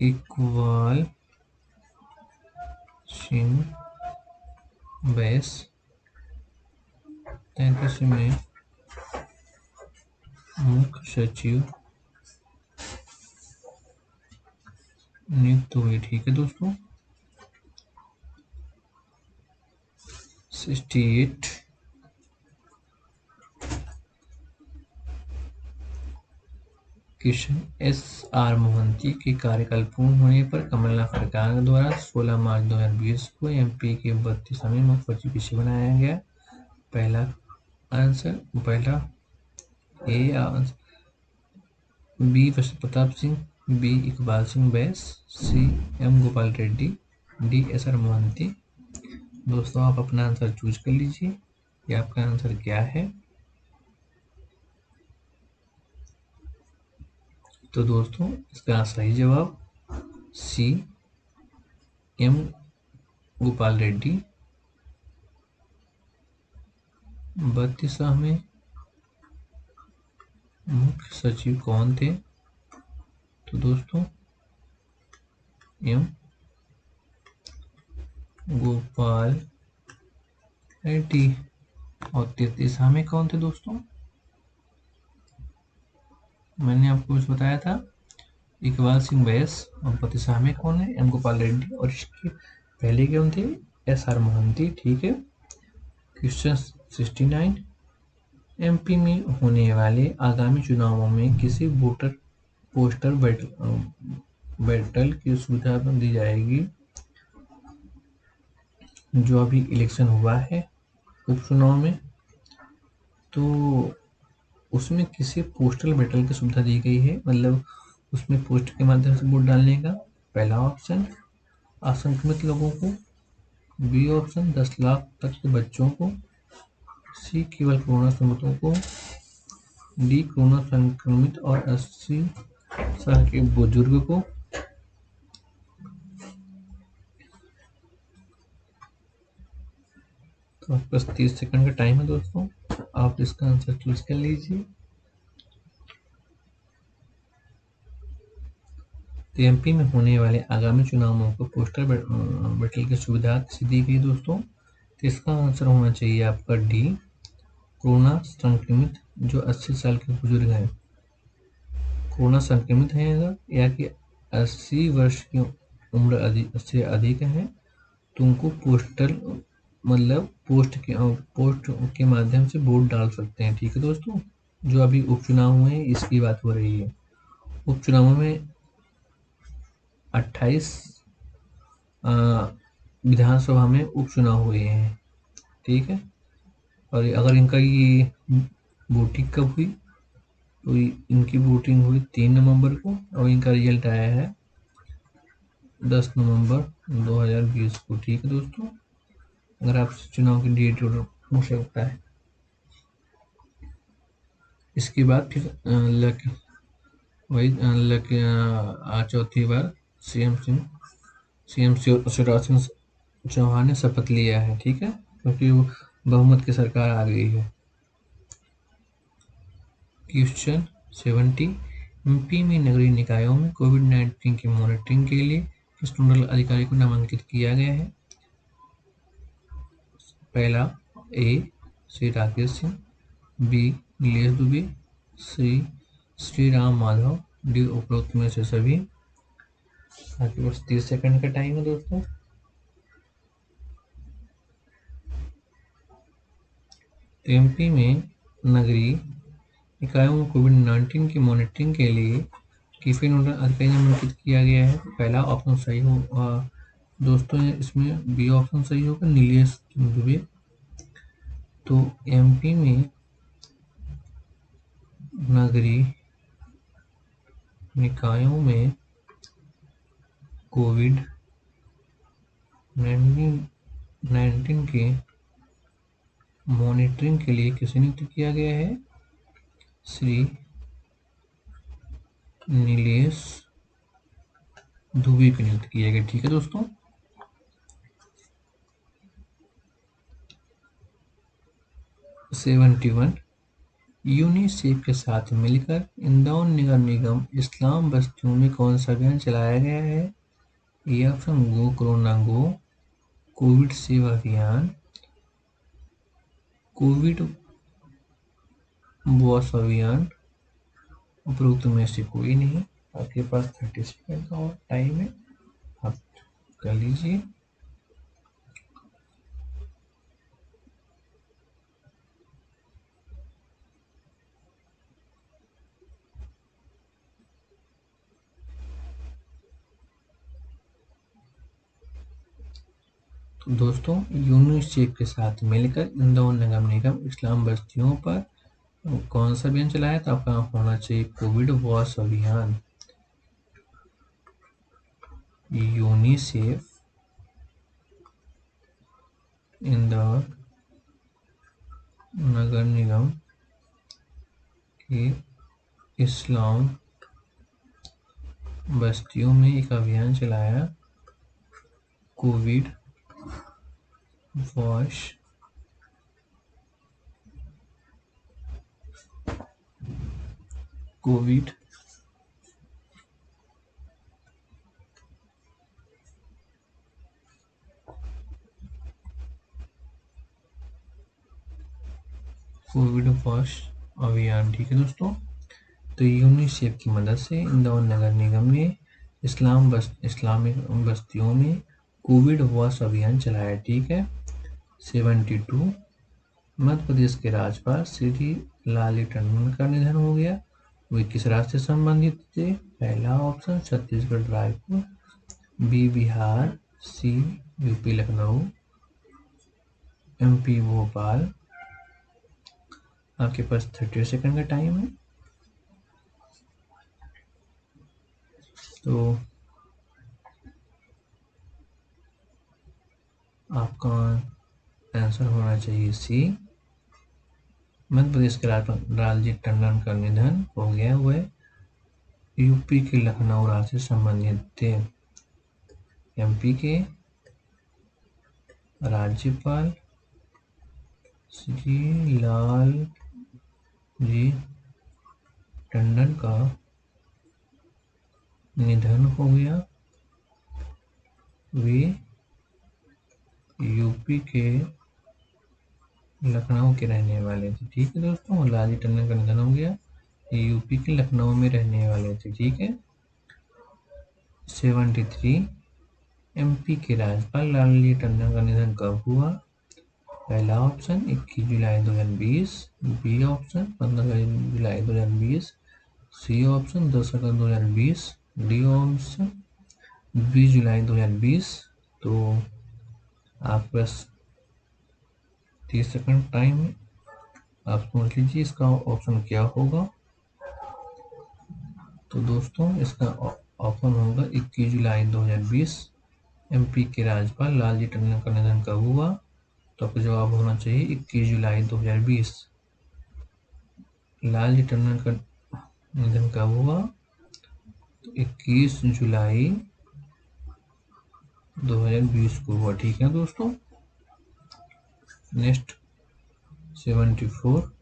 इकबाल सिंह बैस 33वें मुख्य सचिव नियुक्त हुए। ठीक है दोस्तों, 68, किशन SR मोहंती के कार्यकाल पूर्ण होने पर कमलनाथ सरकार द्वारा 16 मार्च 2020 को एमपी के 32वें मुख्य सचिव किसे बनाया गया? पहला A B Basant Pratap Singh, B Iqbal Singh Bais, C M Gopal Reddy, D SR Mohanty. दोस्तों आप अपना आंसर चूज कर लीजिए कि आपका आंसर क्या है। तो दोस्तों इसका सही जवाब सी M गोपाल रेड्डी 32वें मुख्य सचिव कौन थे? तो दोस्तों M गोपाल रेड्डी। और 33 में कौन थे दोस्तों? मैंने आपको कुछ बताया था, इकबाल सिंह बैस। और 32 में कौन है? M गोपाल रेड्डी। और इसके पहले कौन थे? SR मोहंती। ठीक है, क्वेश्चन 69, एमपी में होने वाले आगामी चुनावों में किसी वोटर पोस्टर बैटल की सुविधा दी जाएगी? जो अभी इलेक्शन हुआ है उपचुनाव में, तो उसमें किसी पोस्टल बैटल की सुविधा दी गई है, मतलब उसमें पोस्ट के माध्यम से वोट डालने का। पहला ऑप्शन असंक्रमित लोगों को, बी ऑप्शन 10 लाख तक के बच्चों को, सी केवल कोरोना संक्रमितों को, डी कोरोना संक्रमित और 80 साल के बुजुर्ग को, तो आपके पास 30 सेकंड का टाइम है दोस्तों, आप इसका आंसर चूज कर लीजिए। तो एमपी में होने वाले आगामी चुनावों को पोस्टर बैटल की सुविधा किसे दी गई दोस्तों? तो इसका आंसर होना चाहिए आपका डी, कोरोना संक्रमित जो 80 साल के बुजुर्ग हैं, कोरोना संक्रमित हैं अगर, या कि 80 वर्ष की उम्र से अधिक है, तो उनको पोस्टल मतलब पोस्ट के माध्यम से वोट डाल सकते हैं। ठीक है दोस्तों, जो अभी उपचुनाव हुए हैं इसकी बात हो रही है। उपचुनावों में 28 विधानसभा में उपचुनाव हुए हैं। ठीक है, और अगर इनका ये वोटिंग कब हुई, तो इनकी वोटिंग हुई 3 नवंबर को और इनका रिजल्ट आया है 10 नवंबर 2020 को। ठीक है दोस्तों, अगर आप चुनाव की डेट हो सकता है। इसके बाद फिर चौथी बार सीएम शिवराज सिंह चौहान ने शपथ लिया है। ठीक है, क्योंकि वो बहुमत की सरकार आ गई है। क्वेश्चन 70, एमपी में नगरीय निकायों में कोविड-19 की मॉनिटरिंग के लिए किस नोडल अधिकारी को नामांकित किया गया है? पहला ए श्री राकेश सिंह, बी नीलेश दुबे, सी श्री राम माधव, डी उपरोक्त में से सभी। आपके पास 30 सेकंड का टाइम है दोस्तों। एमपी में नगरीय निकायों में कोविड-19 की मॉनिटरिंग के लिए किसे नोडल अधिकारी नामांकित किया गया है? पहला ऑप्शन सही हो दोस्तों, इसमें बी ऑप्शन सही होगा, नीलेश दुबे। तो एमपी में नगरीय निकायों में कोविड 19 के मॉनिटरिंग के लिए किसे नियुक्त किया गया है? श्री नीलेश दुबे को नियुक्त किया गया। ठीक है दोस्तों, यूनिसेफ यूनिसेफ के साथ मिलकर इंदौर नगर निगम इस्लाम बस्तियों में कौन सा अभियान चलाया गया है? A option go corona go, Covid सेवा अभियान, कोविड वॉश अभियान, उपरोक्त में से कोई नहीं। आपके पास 30 सेकंड का और टाइम है, आप कर लीजिए। तो दोस्तों, यूनिसेफ के साथ मिलकर इंदौर नगर निगम इस्लाम बस्तियों पर कौन सा अभियान चलाया? तो आपका होना चाहिए कोविड वॉश अभियान। यूनिसेफ इंदौर नगर निगम के इस्लाम बस्तियों में एक अभियान चलाया, Covid wash Covid Covid wash अभियान। ठीक है दोस्तों, तो यूनिसेफ की मदद से इंदौर नगर निगम ने इस्लामिक बस्तियों में कोविड वॉश अभियान चलाया। ठीक है। 72, मध्य प्रदेश के राज्यपाल श्री लालजी टंडन का निधन हो गया। वे किस राज्य से संबंधित थे? पहला ऑप्शन छत्तीसगढ़ रायपुर, बी बिहार, सी यूपी लखनऊ, एमपी भोपाल। आपके पास 30 सेकंड का टाइम है, तो आपका आंसर होना चाहिए सी मध्य प्रदेश के राज्यपाल लालजी टंडन का निधन हो गया। वह यूपी के लखनऊ राज्य से संबंधित थे। एमपी के राज्यपाल श्री लालजी टंडन का निधन हो गया। वे यूपी के लखनऊ के रहने वाले थे। ठीक है दोस्तों, लालजी टंडन का निधन हो गया, यूपी के लखनऊ में रहने वाले थे। ठीक है। 73 एमपी के राज्यपाल लालजी टंडन का निधन कब हुआ? पहला ऑप्शन 21 जुलाई 2020, बी ऑप्शन 15 जुलाई 2020, सी ऑप्शन 10 अगस्त 2020, डी ऑप्शन 20 जुलाई 2020। तो आपके पास 30 सेकंड टाइम है, आप सोच लीजिए इसका ऑप्शन क्या होगा। तो दोस्तों इसका ऑप्शन होगा 21 जुलाई 2020। एमपी के राज्यपाल लालजी टंडन का निधन कब हुआ? तो आपका जवाब होना चाहिए 21 जुलाई 2020। लालजी टंडन का निधन कब हुआ? तो 21 जुलाई 2020 को हुआ। ठीक है दोस्तों। नेक्स्ट 74,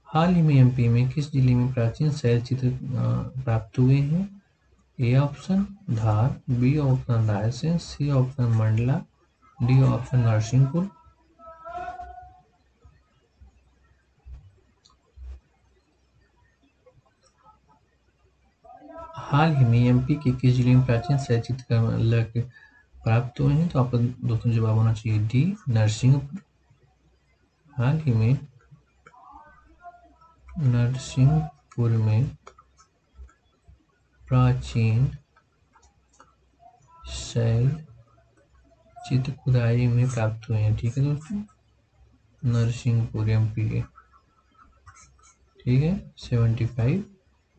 हाल ही में एमपी में किस जिले में प्राचीन शैल चित्र प्राप्त हुए हैं? A option Dhar, B option Raisen, C option Mandla, D option Narsinghpur. हाल ही में एमपी के किस जिले में प्राचीन शैल चित्र प्राप्त हुए हैं? तो आपका दोस्तों जवाब होना चाहिए डी नरसिंहपुर। हाल ही में नरसिंहपुर में प्राचीन शैल चित्र खुदाई में प्राप्त हुए हैं। ठीक है दोस्तों, नरसिंहपुर एमपी के। ठीक है। 75,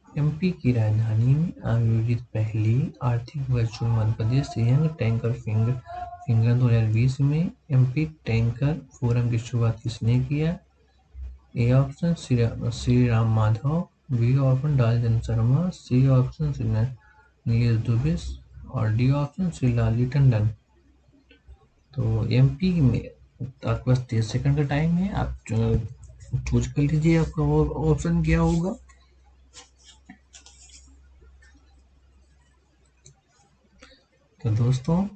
एमपी की राजधानी में आयोजित पहली आर्थिक virtual Madhya Pradesh young thinker finger 2020 में एमपी टैंकर फोरम की शुरुआत किसने किया? A option Shri Ram Madhav, B option Dalchand Sharma, C option Shri Nilesh Dubey और डी ऑप्शन श्री लालजी टंडन। तो एमपी में आपके पास 30 सेकंड का टाइम है, आप चूज कर लीजिए आपका ऑप्शन क्या होगा। तो दोस्तों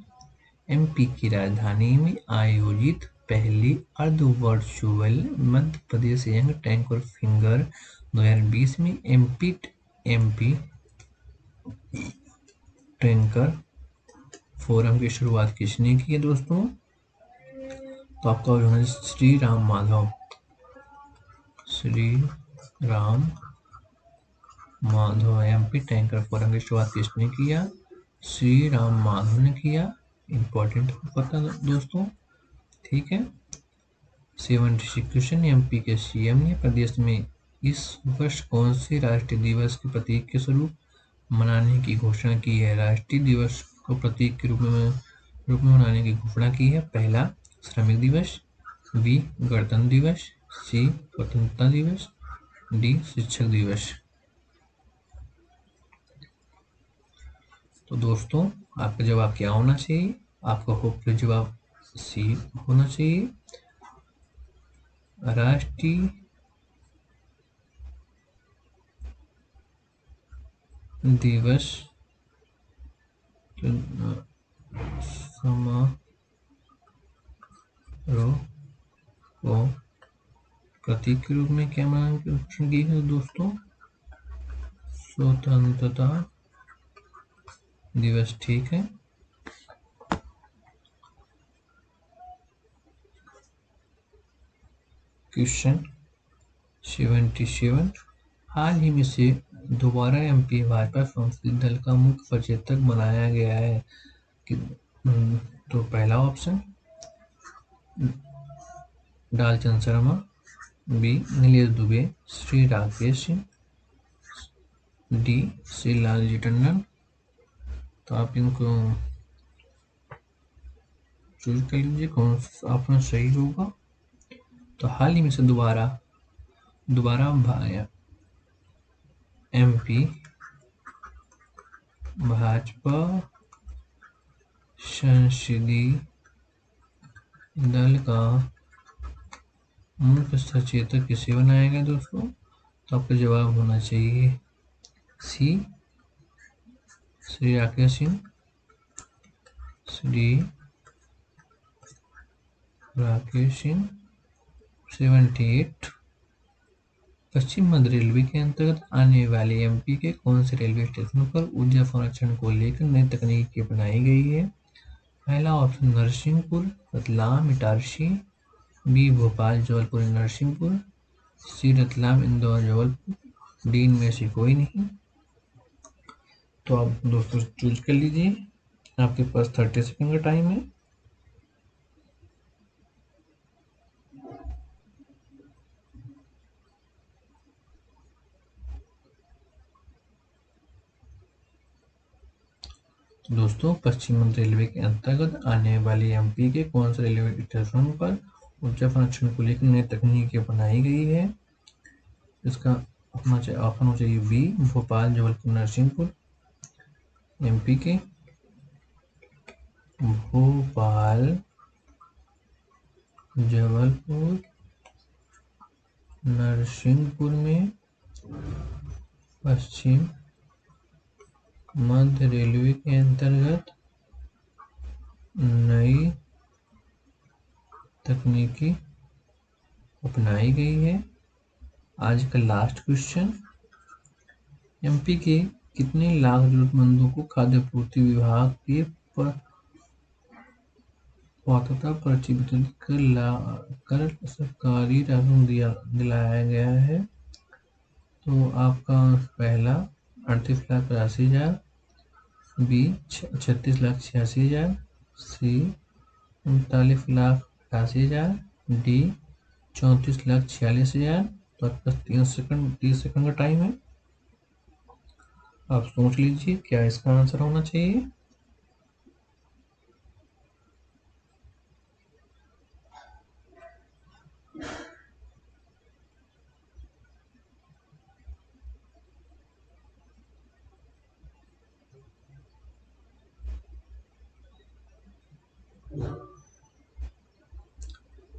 एमपी की राजधानी में आयोजित पहली अर्ध virtual Madhya Pradesh young thinker finger 2020 में एमपी टैंकर फोरम की शुरुआत किसने की है दोस्तों? तो आपका जो है Shri Ram Madhav. Shri Ram Madhav MP thinker forum की शुरुआत किसने किया? श्री राम माधव ने किया। इंपॉर्टेंट पता दोस्तों। ठीक है। 76 क्वेश्चन, एमपी के सीएम ने प्रदेश में इस वर्ष कौन से राष्ट्रीय दिवस के प्रतीक के स्वरूप मनाने की घोषणा की है? राष्ट्रीय दिवस को प्रतीक के रूप में मनाने की घोषणा की है। पहला श्रमिक दिवस, बी गणतंत्र दिवस, सी स्वतंत्रता दिवस, डी शिक्षक दिवस। तो दोस्तों आपका जवाब क्या होना चाहिए? आपका होपफुल जवाब सी होना चाहिए। राष्ट्रीय दिवस समारोह को प्रतीक के रूप में क्या मनाने की है दोस्तों? स्वतंत्रता दिवस। ठीक है। क्वेश्चन 77, हाल ही में से दोबारा एमपी भाजपा संसदीय दल का मुख्य सचेतक बनाया गया है कि तो पहला option Dalchand Sharma, B Nilesh Dubey, Shri Rakesh Singh, D Shri Lalji Tandon. तो आप इनको चूज कर लीजिए कौन सा ऑप्शन सही होगा। तो हाल ही में से दोबारा एमपी भाजपा संसदीय दल का मुख्य सचेतक किसे बनाया गया दोस्तों? तो आपका जवाब होना चाहिए सी, श्री राकेश सिंह। श्री राकेश सिंह 78। पश्चिम मध्य रेलवे के अंतर्गत आने वाले एमपी के कौन से रेलवे स्टेशनों पर ऊर्जा संरक्षण को लेकर नई तकनीक अपनाई गई है? पहला ऑप्शन नरसिंहपुर, रतलाम, इटारसी। बी भोपाल, जबलपुर, नरसिंहपुर। सी रतलाम, इंदौर, जबलपुर। डी इनमें से कोई नहीं। तो आप दोस्तों चूज कर लीजिए, आपके पास 30 सेकंड का टाइम है। दोस्तों पश्चिम मध्य रेलवे के अंतर्गत आने वाली एमपी के कौन से रेलवे स्टेशन पर ऊर्जा संरक्षण को लेकर नई तकनीक अपनाई गई है? इसका ऑप्शन होना चाहिए बी भोपाल, जबलपुर, नरसिंहपुर। एमपी के भोपाल, जबलपुर, नरसिंहपुर में पश्चिम मध्य रेलवे के अंतर्गत नई तकनीकी अपनाई गई है। आज का लास्ट क्वेश्चन, एमपी के कितने लाख जरूरतमंदों को खाद्य आपूर्ति विभाग के पात्रता पर्ची वितरित कर सरकारी राशन दिलाया गया है? तो आपका पहला 38,82,000, बी 36,86,000, सी 39,88,000, डी 34,46,000। तो आपके पास 30 सेकंड का टाइम है, आप सोच लीजिए क्या इसका आंसर होना चाहिए।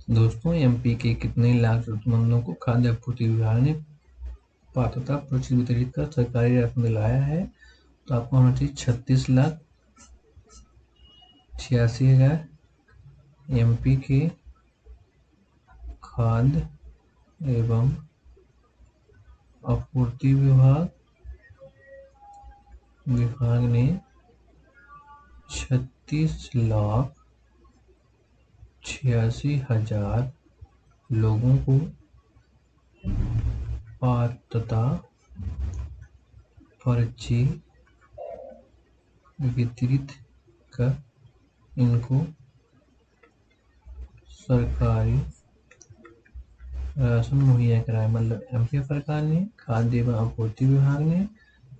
दोस्तों एमपी के कितने लाख जरूरतमंदों को खाद्य आपूर्ति विभाग ने पात्रता पर्ची वितरित कर सरकारी राशन दिलाया है? तो आपको होना चाहिए 36,86,000। एमपी के खाद्य एवं आपूर्ति विभाग ने 36,86,000 लोगों को पात्रता पर्ची वितरित कर इनको सरकारी राशन मुहैया कराया। मतलब एमपी सरकार ने, खाद्य एवं आपूर्ति विभाग ने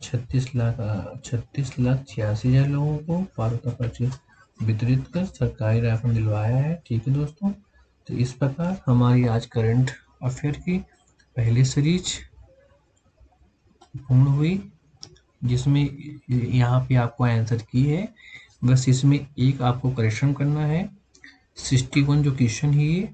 36,86,000 लोगों को पात्रता पर्ची वितरित कर सरकारी राशन दिलवाया है। ठीक है दोस्तों, तो इस प्रकार हमारी आज करंट अफेयर की पहली सीरीज पूर्ण हुई, जिसमें यहाँ पे आपको आंसर की है, बस इसमें एक आपको करेक्शन करना है। 61 जो क्वेश्चन है ये,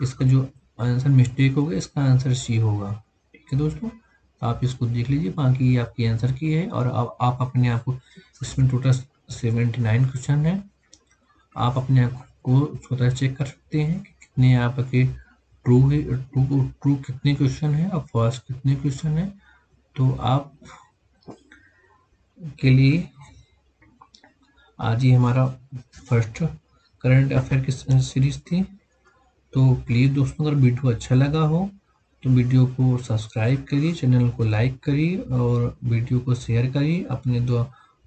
इसका जो आंसर मिस्टेक होगा इसका आंसर सी होगा। ठीक है दोस्तों, तो आप इसको देख लीजिए, बाकी आपकी आंसर की है। और अब आप अपने आप को, इसमें टोटल 79 क्वेश्चन है, आप अपने आप को स्वतः चेक कर सकते हैं कि कितने आपके ट्रू कितने क्वेश्चन है और फॉल्स कितने क्वेश्चन है। तो आप के लिए आज ही हमारा फर्स्ट करंट अफेयर की सीरीज थी। तो प्लीज़ दोस्तों, अगर वीडियो अच्छा लगा हो तो वीडियो को सब्सक्राइब करिए, चैनल को लाइक करिए और वीडियो को शेयर करिए अपने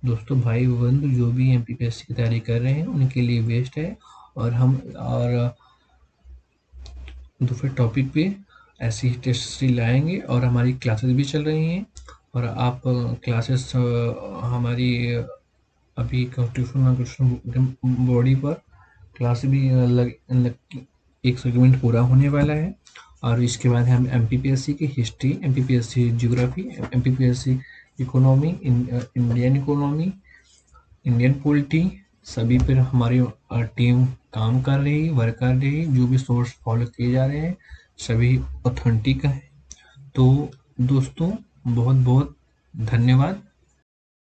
दोस्तों, भाई बंधु जो भी एमपीपीएससी की तैयारी कर रहे हैं उनके लिए बेस्ट है। और हम दूसरे टॉपिक पे ऐसी ही टेस्ट सीरीज लाएंगे और हमारी क्लासेस भी चल रही हैं। और आप क्लासेस हमारी अभी कॉन्स्टिट्यूशन बॉडी पर क्लास भी एक सेगमेंट पूरा होने वाला है और इसके बाद हम एमपीपीएससी की history, MPPSC geography, MPPSC economy, Indian economy, Indian polity, सभी पर हमारी टीम काम कर रही, वर्क कर रही। जो भी सोर्स फॉलो किए जा रहे हैं सभी ऑथेंटिक है। तो दोस्तों बहुत बहुत धन्यवाद।